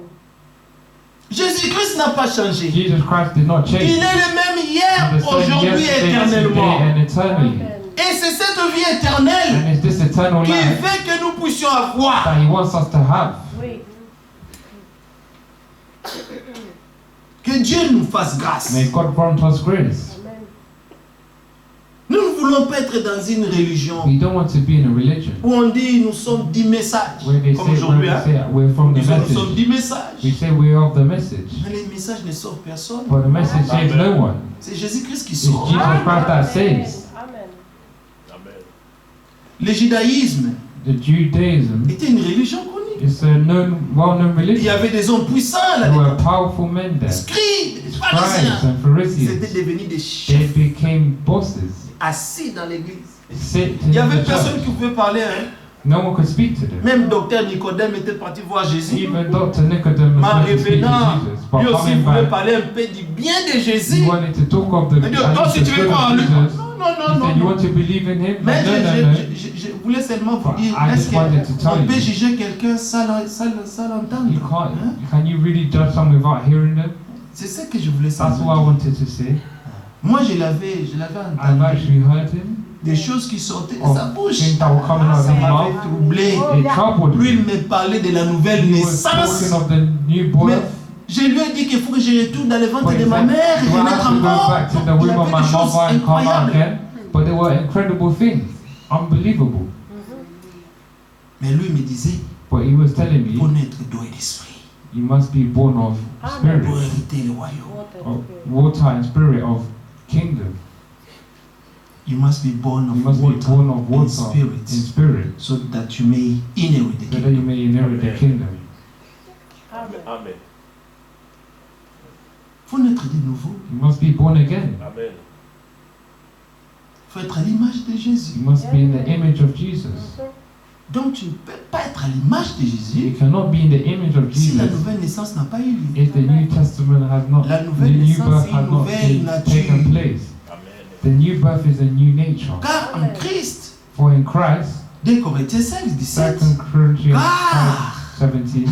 Jésus-Christ n'a pas changé. Jesus Christ did not Il change. est le même hier, The same aujourd'hui et yesterday, today, éternellement. and eternally. Amen. Et c'est cette vie éternelle And it's this eternal qui life fait que nous puissions avoir. that He wants us to have. Oui. Que Dieu nous fasse grâce. May God grant us grace. Amen. Nous ne voulons pas être dans une religion We don't want to be in a religion où on dit nous sommes 10 messages. where they Comme say, aujourd'hui, hein. we're from the Nous sommes message. 10 messages. We say we're of the message. Mais les messages ne sauvent personne. But the message saves no one. C'est Jésus-Christ qui It's sauve. Jesus Christ that saves. Amen. Le judaïsme The Judaism était une religion connue. is a well-known Il y religion. avait des hommes puissants There là-dedans. were powerful men there, Scribes, des scribes pharisiens. and Ils Pharisees. étaient devenus des They chefs became bosses. assis dans l'église. Sit Il n'y in avait the personne church. qui pouvait parler. Hein. No one could speak to them. Même docteur Nicodème était parti voir Jésus. Even Dr. Nicodemus Mais went to speak revenant, to Jesus, but lui aussi coming voulait back, parler un peu du bien de Jésus. he wanted to talk of the Il dit, toi si tu veux croire en lui. Jesus. Non, He said, you non. want to believe in him? Mais No, no, no. je voulais seulement vous dire, I est-ce just wanted to tell qu'on peut you. juger quelqu'un sans l'entendre? You can't. Hein? Can you really judge someone without hearing them? C'est ça que je voulais That's what I savoir. wanted to say. Moi, je l'avais I've entendu. actually heard him. Des choses qui sortaient de Of sa bouche. things that were coming out of Ça his m'avait mouth. troublé. It troubled Lui, il me. me parlait de la nouvelle He was naissance. talking of the new Mais birth. je lui ai dit qu'il faut que je retourne dans le ventre But de he ma said, mère et do I renaître have to go encore. back to the Il y womb avait of my des choses mother and come out incroyables. again? But they were incredible things, unbelievable. Mais lui me disait, But he was telling il faut me, naître d'eau et d'esprit you must be born of pour spirit, hériter le royaume. of water and spirit of kingdom. You must be born You of must be water born of and water spirit in spirit, so that you may inherit the so that kingdom. you may inherit the kingdom. Amen. Amen. Il faut naître de nouveau. You must be born again. Amen. Il faut être à l'image de Jésus. You must be in the image of Jesus. Donc tu ne peux pas être à l'image de You Jésus cannot be in the image of si la Jesus nouvelle naissance n'a pas eu lieu. if the New Testament has not, La the nouvelle new naissance birth est has une not nouvelle been nature. taken place. Amen. The new birth is a new nature. Car en Christ, For in Christ, 2 Corinthiens 5, 17, 2 Corinthians Ah! 5:17,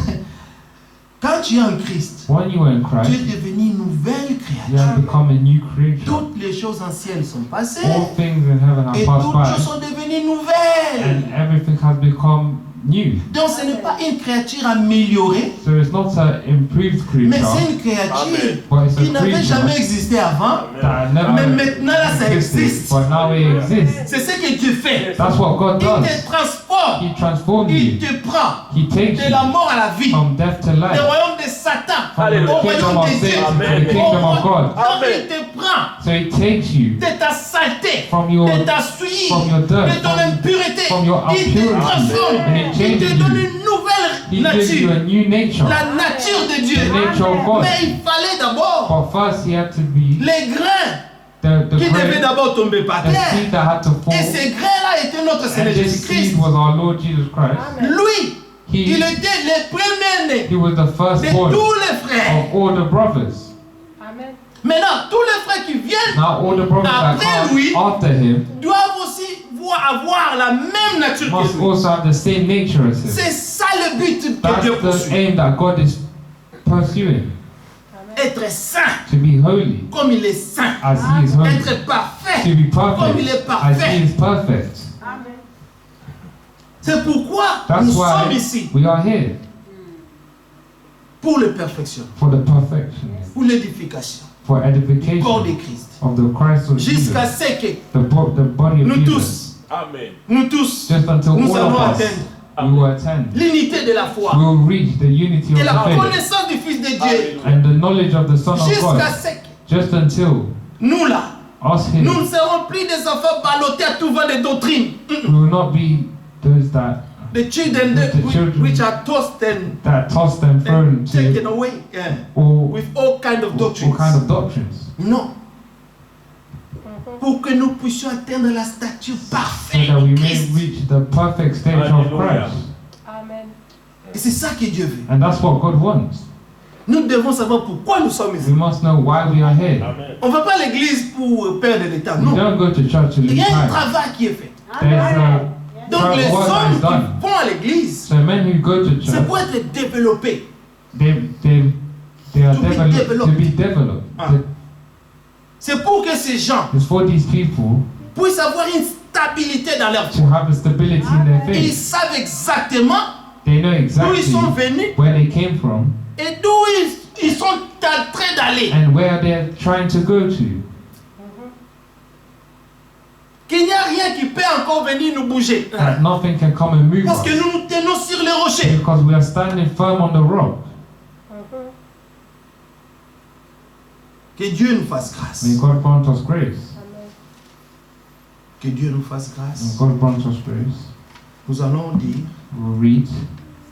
quand tu es en Christ, when you are in tu Christ, es devenu une nouvelle you have créature. become a new creature. Toutes les choses anciennes sont passées All things in heaven have et passed toutes choses by, sont devenues nouvelles. and everything has become new. Donc ce n'est pas une créature améliorée, So it's not an improved mais creature, c'est une créature but it's qui a n'avait jamais creature existé avant. that Mais never maintenant là, ça existed, existe. but now it exists. C'est ce que Dieu fait. That's what God Il does. te transporte, He transforms il you. te prend He takes de la you mort à la vie, from death to du life, royaume de Satan from the au kingdom royaume of de Dieu. Satan to Amen. the kingdom of God. Donc il te prend So He takes you de ta saleté, from your de ta souillure, from your dirt, de ton impureté. from your Il te impurity, transforme, and it il te changes donne you. une nouvelle He gives you nature, a new nature, la nature de Dieu. the nature of God. Mais il fallait d'abord But first, He had to be les grains the qui devaient grain, d'abord tomber par the terre. seed that had to fall, Et ces grains-là étaient notre Seigneur and this seed Jésus-Christ. was our Lord Jesus Christ. Amen. Lui, il He était le premier-né he was the de firstborn tous les frères. of all the brothers. Amen. Maintenant, tous les frères qui viennent Now all the brothers that Après come lui, after him doivent aussi avoir la même nature must que lui. also have the same nature as him. C'est ça le but que That's Dieu the poursuit. aim that God is pursuing. Amen. Être saint To be holy comme il est saint. as He is holy. Être parfait To be comme il perfect est as He parfait. is perfect. Amen. C'est pourquoi That's nous sommes why ici we are here pour la perfection, for the perfection, pour l'édification for du corps de edification Christ. of the Christ of Jusqu'à Jesus, ce que the body of nous Jesus. tous, Amen. nous tous, Just until nous all allons of us atteindre we will attend, l'unité de la foi we will reach the unity et of la the faith connaissance du Fils de Dieu. and the knowledge of the Son of Jusqu'à God. ce que Just until nous là, us nous here, ne serons plus des enfants ballottés à tout vent de doctrine. we will not be those that The children that The children which are tossed and tossed and thrown taken to away all with all kind of doctrines. kind of doctrines, Non. Pour que nous puissions atteindre la stature so parfaite that we de may Christ. reach the perfect stage of Hallelujah. Christ. Amen. Et c'est ça que Dieu veut. And that's what God wants. Nous devons savoir pourquoi nous sommes We ici. must know why we are here. On ne va pas à l'église pour perdre le temps. We Non. don't go to church to Il lose y a un time. travail qui est fait. There's Donc les work that hommes is done. qui vont à l'église, So men who go to c'est church, pour être développés. they are To be developed to be developed. developed. Ah. C'est pour que ces gens It's for these people puissent avoir une stabilité dans leur vie. to have a stability in their Et ils faith. savent exactement They know d'où ils exactly sont venus where they came from et d'où ils sont en train d'aller. and where they're trying to go to. Qu'il n'y a rien qui peut encore venir nous bouger. That nothing can come and move Parce que us nous nous tenons sur les rochers. because we are standing firm on the rock. Que Dieu nous fasse grâce. May God grant us grace. Que Dieu nous fasse May grâce. God grant us grace. Nous allons dire We'll read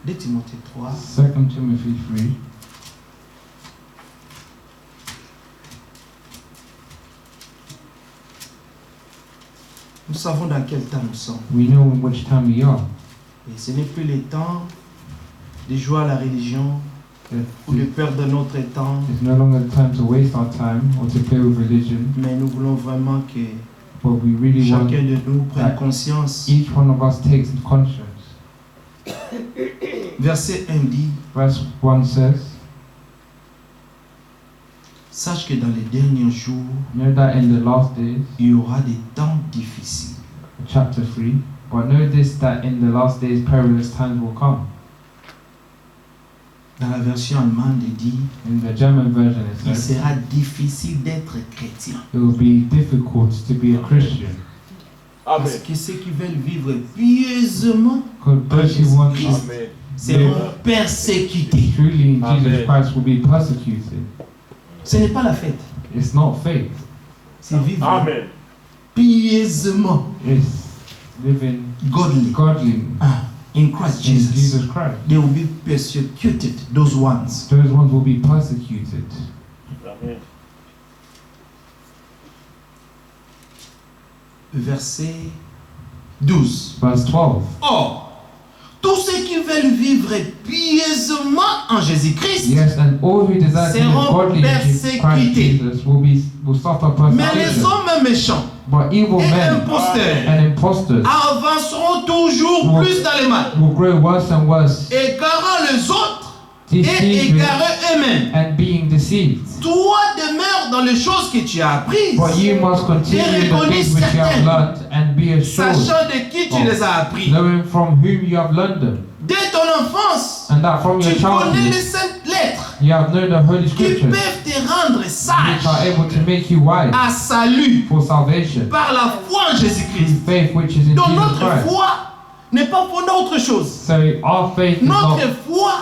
2 Timothée 3. 2 Timothy 3. Nous savons dans quel temps nous sommes. We know in which time we are. Et ce n'est plus le temps de jouer à la religion ou de perdre notre temps. It's no longer time to waste our time or to play with religion, Mais nous voulons vraiment que but we really want chacun de nous prenne conscience. each one of us takes conscience. Verset 1 dit, Verse 1 says, sache que dans les derniers jours, know that in the last days, il y aura des temps difficiles. chapter 3, but know this that in the last days perilous times will come. Dans la version allemande, il dit, In the German version it il says, sera difficile d'être chrétien. it will be difficult to be a Christian. Parce que ceux qui veulent vivre pieusement Because those who want Christ to seront persécutés. truly in Jesus Amen. Christ will be persecuted. Ce n'est pas la fête, It's not faith, c'est vivre pieusement, it's living godly. godly In Christ in Jesus. Jesus Christ. They will be persecuted, those ones. Those ones will be persecuted. Verset 12. Verse 12. Or, tous ceux qui veulent vivre pieusement en Jésus-Christ, Yes, and all who desire to live seront godly in Christ persécutés. Jesus will suffer mais les persecution. hommes méchants But evil et men imposteurs and impostors avanceront toujours plus dans le mal, will grow worse and worse, égarant les autres et deceiving égarant eux-mêmes. and being deceived. Toi demeure dans les choses que tu as apprises, But you must continue in the things which you have learned and be assured, sachant de qui tu les as appris. knowing from whom you have learned them, Dès ton enfance, and that from your tu connais les childhood saintes lettres you have known the holy qui scriptures, peuvent te rendre which sage are able to make you wise à salut for salvation par la foi en Jésus-Christ. through faith which is in Donc Jesus notre Christ. foi n'est pas fondée en autre chose. So our faith is Notre not foi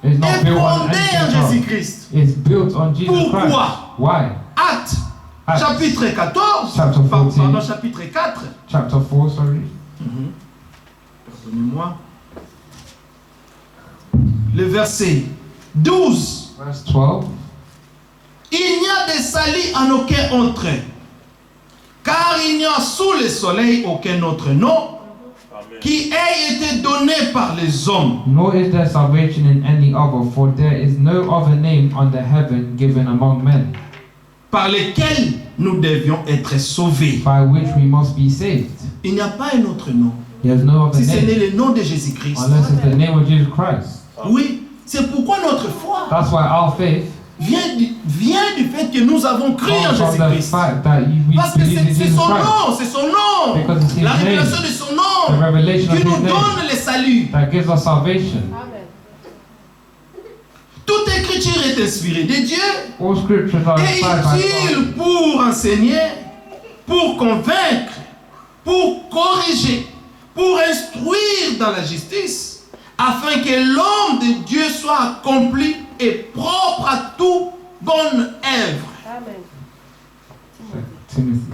is not est built on fondée en anything else. Jésus-Christ. It's built on Jesus Pourquoi? Christ. Why? Actes, Acts, chapitre 14, Chapter 14. pardon, chapitre 4. chapter 4, sorry. Pardonnez-moi. Le verset 12. Verse 12. Il n'y a de salut en aucun autre, car il n'y a sous le soleil aucun autre nom qui ait été donné par les hommes, Nor is there salvation in any other, for there is no other name under heaven given among men, par lesquels nous devions être sauvés. by which we must be saved. Il n'y a pas un autre nom. There's no other Si ce n'est name le nom de Jésus-Christ. unless it's the name of Jesus Christ. Oui, c'est pourquoi notre foi That's why our faith vient du fait que nous avons cru en comes from the Jésus-Christ. fact that we Parce que believe in c'est Jesus son Christ. nom, c'est son nom. Because it's his La name. révélation de son The nom revelation of qui nous his name donne le salut. that gives us salvation. Amen. Toute écriture est inspirée de Dieu All scriptures are et inspired by God, utile pour enseigner, pour convaincre, pour corriger, pour instruire dans la justice, afin que l'homme de Dieu soit accompli et propre à toute bonne œuvre. Amen. Timothy.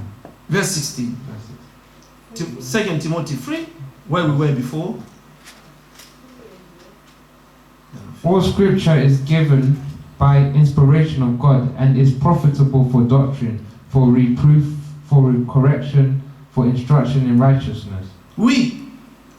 Verse 16. Verse 2 Timothy 3, where we were before. All scripture is given by inspiration of God and is profitable for doctrine, for reproof, for correction, for instruction in righteousness. Oui,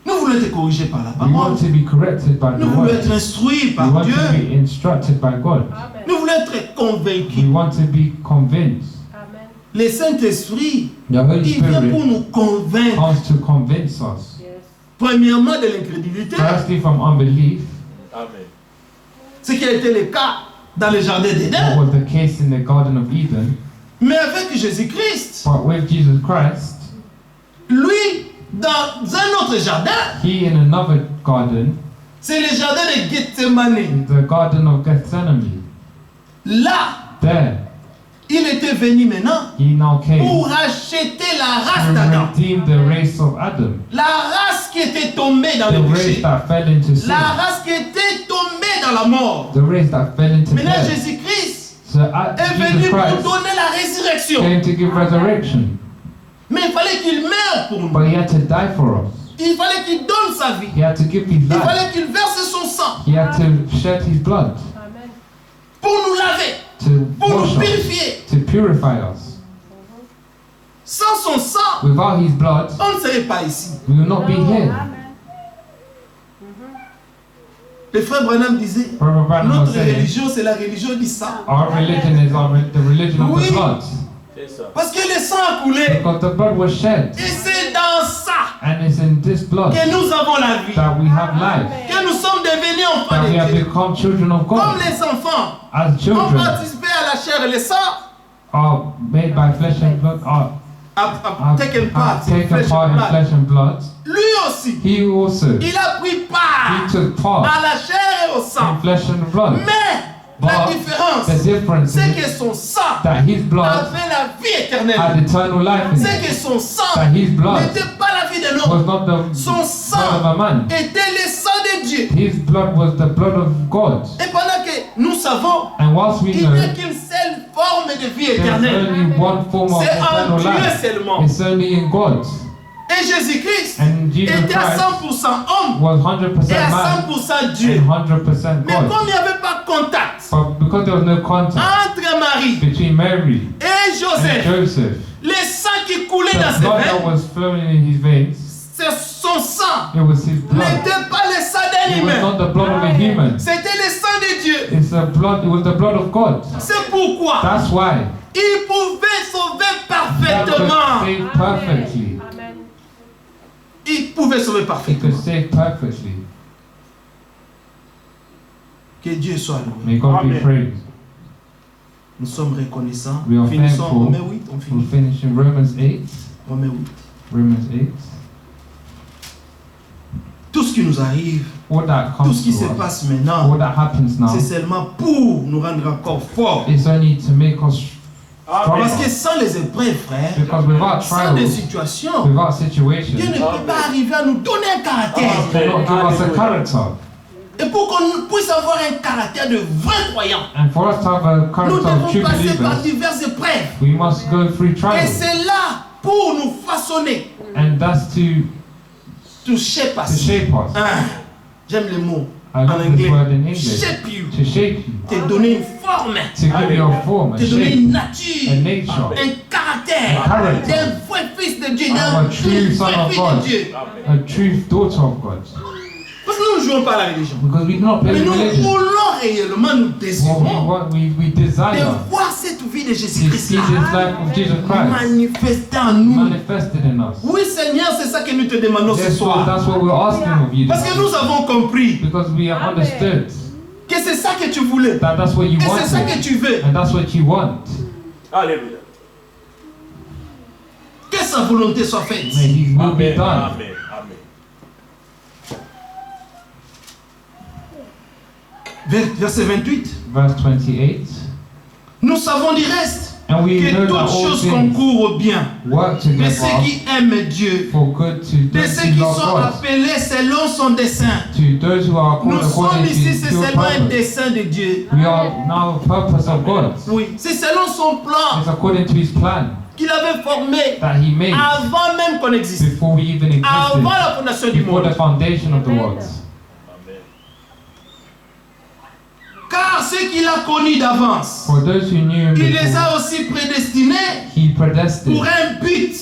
nous voulons voulons être corrigés par la We parole. want to be corrected by the Nous voulons word. être instruits We par want Dieu. to be instructed by God. Amen. Nous voulons être convaincus. We want to be convinced. Amen. Le Saint-Esprit, The Holy il vient pour Spirit nous convaincre. comes to convince us. Yes. Premièrement, de l'incrédulité, Firstly, from unbelief, Amen. ce qui a été le cas dans le jardin what d'Éden. was the case in the Garden of Eden. Mais avec Jésus-Christ, But with Jesus Christ, lui, dans un autre jardin, he in another garden, c'est le jardin de Gethsemane. the Garden of Gethsemane, Là, there, il était venu maintenant he now came pour racheter la race to d'Adam. redeem the race of Adam, La race qui était tombée dans the le race péché. that fell into sin, La race qui était tombée dans la mort. the race that fell into Maintenant, death. Jésus-Christ So est venu Jesus pour Christ donner la résurrection. came to give resurrection, Mais il fallait qu'il meure pour nous. but he had to die for us. Il fallait qu'il donne sa vie. He had to give his Il life. fallait qu'il verse son sang He had to shed his blood Amen. pour nous laver, to pour wash nous us, purifier. to purify us. Sans son sang, Without his blood, on ne serait pas ici. we will not be No, here. Amen. Le frère Branham disait, Brother Branham was notre saying, religion, c'est la religion du sang. our religion is the religion of Oui. the blood. C'est ça. Parce que le sang a coulé. Because the blood was shed, Et c'est dans ça and it's in this blood que nous avons la vie. that we have life, Que nous sommes devenus enfants that we de have Dieu. become children of Comme God. les enfants As ont children participé à la chair et le sang, are made by flesh and blood, have taken part have in taken flesh part and in blood. flesh and blood. Lui aussi, He also, il a pris part he took part à la chair et au sang. in flesh and blood. Mais la But différence, the difference c'est is que son sang that his blood avait la vie had éternelle. eternal life in C'est it. que son sang That his blood n'était pas la vie de was l'homme. not the Son blood of sang a man. était le sang de Dieu. His blood was the blood of God. Et pendant que nous savons, And whilst we il know n'y a qu'une seule forme de vie there's éternelle. only one form of C'est en eternal Dieu life, seulement. it's only in God. Et Jésus-Christ And Jesus était à Christ 100% homme was et 100% à man 100% Dieu. and 100% Mais God. comme il n'y avait pas contact But because there was no contact entre Marie between Mary et and Joseph, Joseph, le sang qui coulait the dans ses blood that veines, was flowing in his veins, c'est son sang. it was his blood. N'était pas le sang d'un It was humain. not the blood of a human. C'était le sang de Dieu. It's the blood. It was the blood of God. C'est pourquoi That's why il pouvait sauver that could parfaitement. save perfectly. Amen. Il pouvait sauver He parfaitement. could save perfectly. Que Dieu soit loué. May God be Amen. praised. Nous sommes reconnaissants. We are Finissons thankful. Romains 8. On We'll finit. finish in Romans 8. Romains 8. Romans 8. Tout ce qui nous arrive, All that tout comes ce qui se to us, passe maintenant, all that happens now, c'est seulement pour nous rendre encore forts. it's only to make us Amen. Parce que sans les épreuves, frère, because without sans les trials, situations, without Dieu situations, ne peut pas arriver à nous donner un caractère. will not give us a character. Et pour qu'on puisse avoir un caractère de vrai croyant, And for us to have a nous character of devons true passer par believers, diverses épreuves. we must go through Et trials. c'est là pour nous façonner, And that's to shape to us. shape us. Ah, j'aime le mot I en love this anglais. word in English. Shape you. To shape you. Te donner une forme, To give you a form, a te donner shape, une a nature, nature, un caractère A character. d'un vrai fils de Dieu, I'm d'un a vrai true fille son of God. de Dieu. a true daughter of God. Parce que nous ne jouons pas à la religion. Because we do not play Mais with nous religion. voulons réellement, nous désirons We desire de voir cette vie de to see Jésus-Christ this life of Jesus Christ manifester en nous. manifested in us. Oui, Seigneur, c'est ça que nous te demandons ce That's soir. what we're asking of you. Parce que nous avons compris Because we have Amen. understood que c'est ça que tu voulais. that's what you Et c'est ça que wanted. tu veux. And that's what you want. Alléluia. Que sa volonté soit faite. May His will be Amen. done. Amen. Amen. Verset 28. Verse 28. Nous savons du reste And we que know that toutes all choses things concourent au bien work de together ceux qui aiment Dieu, for good to de those ceux who qui love sont God, appelés selon son dessein. to those who are Nous called sommes according ici, c'est to your seulement un purpose. dessein de Dieu. We are now the purpose of God. Oui, c'est selon son plan It's according to His plan qu'il avait formé that He made avant même qu'on existe, before we even avant existed, la fondation du before monde. the foundation of the world. Amen. Car ceux qu'il a connus d'avance, For those who knew Him il les before, a aussi prédestinés He predestined pour un but.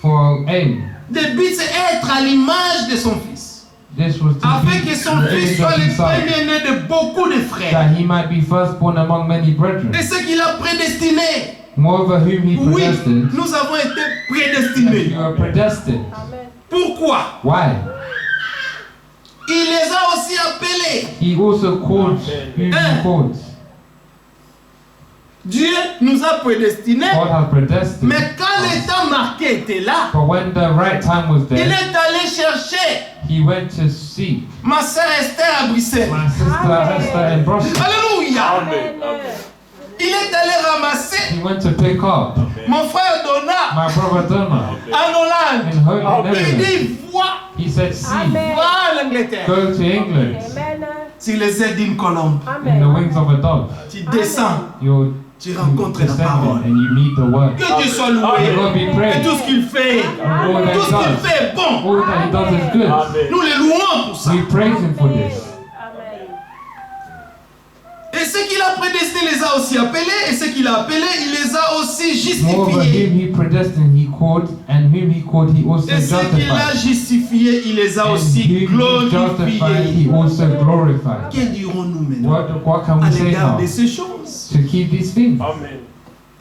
for aim. Le but, c'est être à l'image de son Fils. This was to afin be que son the fils image soit of le his son, premier-né de beaucoup de frères. that he might be firstborn among many brethren. Et ce qu'il a prédestiné. Moreover, whom he Oui, predestined, nous avons été that prédestinés. you are predestined. Amen. Pourquoi? Why? Il les a aussi appelés. He also called whom he called. Dieu nous a prédestinés. God has predestined. Mais quand le temps marqué était là, But when the right time was il there, est allé chercher he went to seek ma sœur Esther à Bruxelles. my sister Esther in Brussels. Alléluia. Amen. Il est allé ramasser He went to pick up mon frère Donat my brother Donna en Hollande. in Holy Il Netherlands. dit, vois, He said, see, Amen. va en Angleterre. go to England Amen. Sur les ailes d'une colombe, in the Amen. wings of a dove. tu descends, You tu rencontres la descend parole. and you meet the word. Que Dieu soit May loué. God be Et praised. tout ce qu'il fait, And all that tout he ce qu'il does, fait est bon. all that he does is good. Nous les louons pour ça. We praise him for this. Amen. Et ce qu'il a prédestiné les a aussi appelés, et ce qu'il a appelés, il les a aussi Moreover, justifiés. whom he predestined, he called, and whom he called, he also Et ce qu'il a justified. justifié, il les a And aussi whom he justified, glorifiés. he also glorified. Que dirons-nous maintenant What can à we say l'égard now de ces choses? to keep these things?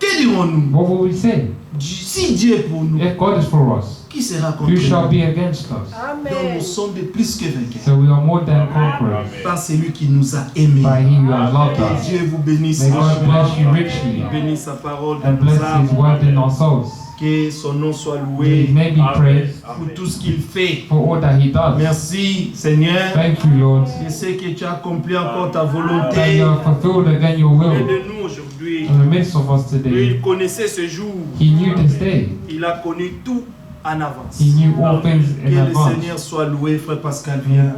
Que dirons-nous? What will we say? Si Dieu est pour nous, If God is for us, qui sera contre who shall nous? be against us? Donc nous Amen. sommes de plus que vainqueurs So we are more than conquerors par celui qui nous a aimés. by he who has loved Que us. Dieu vous bénisse. May God bless you richement. richly Bénisse sa parole dans and nos bless his âmes. word in our souls. Que son nom soit May he loué may be praised pour tout ce qu'il fait. for all that he does. Merci Seigneur. Thank you, Lord, Je sais que tu as accompli encore ta that you volonté. have fulfilled again your Et will de nous aujourd'hui. in the midst of us today. Lui, il connaissait ce jour. He knew this day. Il a connu tout en avance. He knew all things Que in le advance. Seigneur soit loué, frère Pascal. Viens.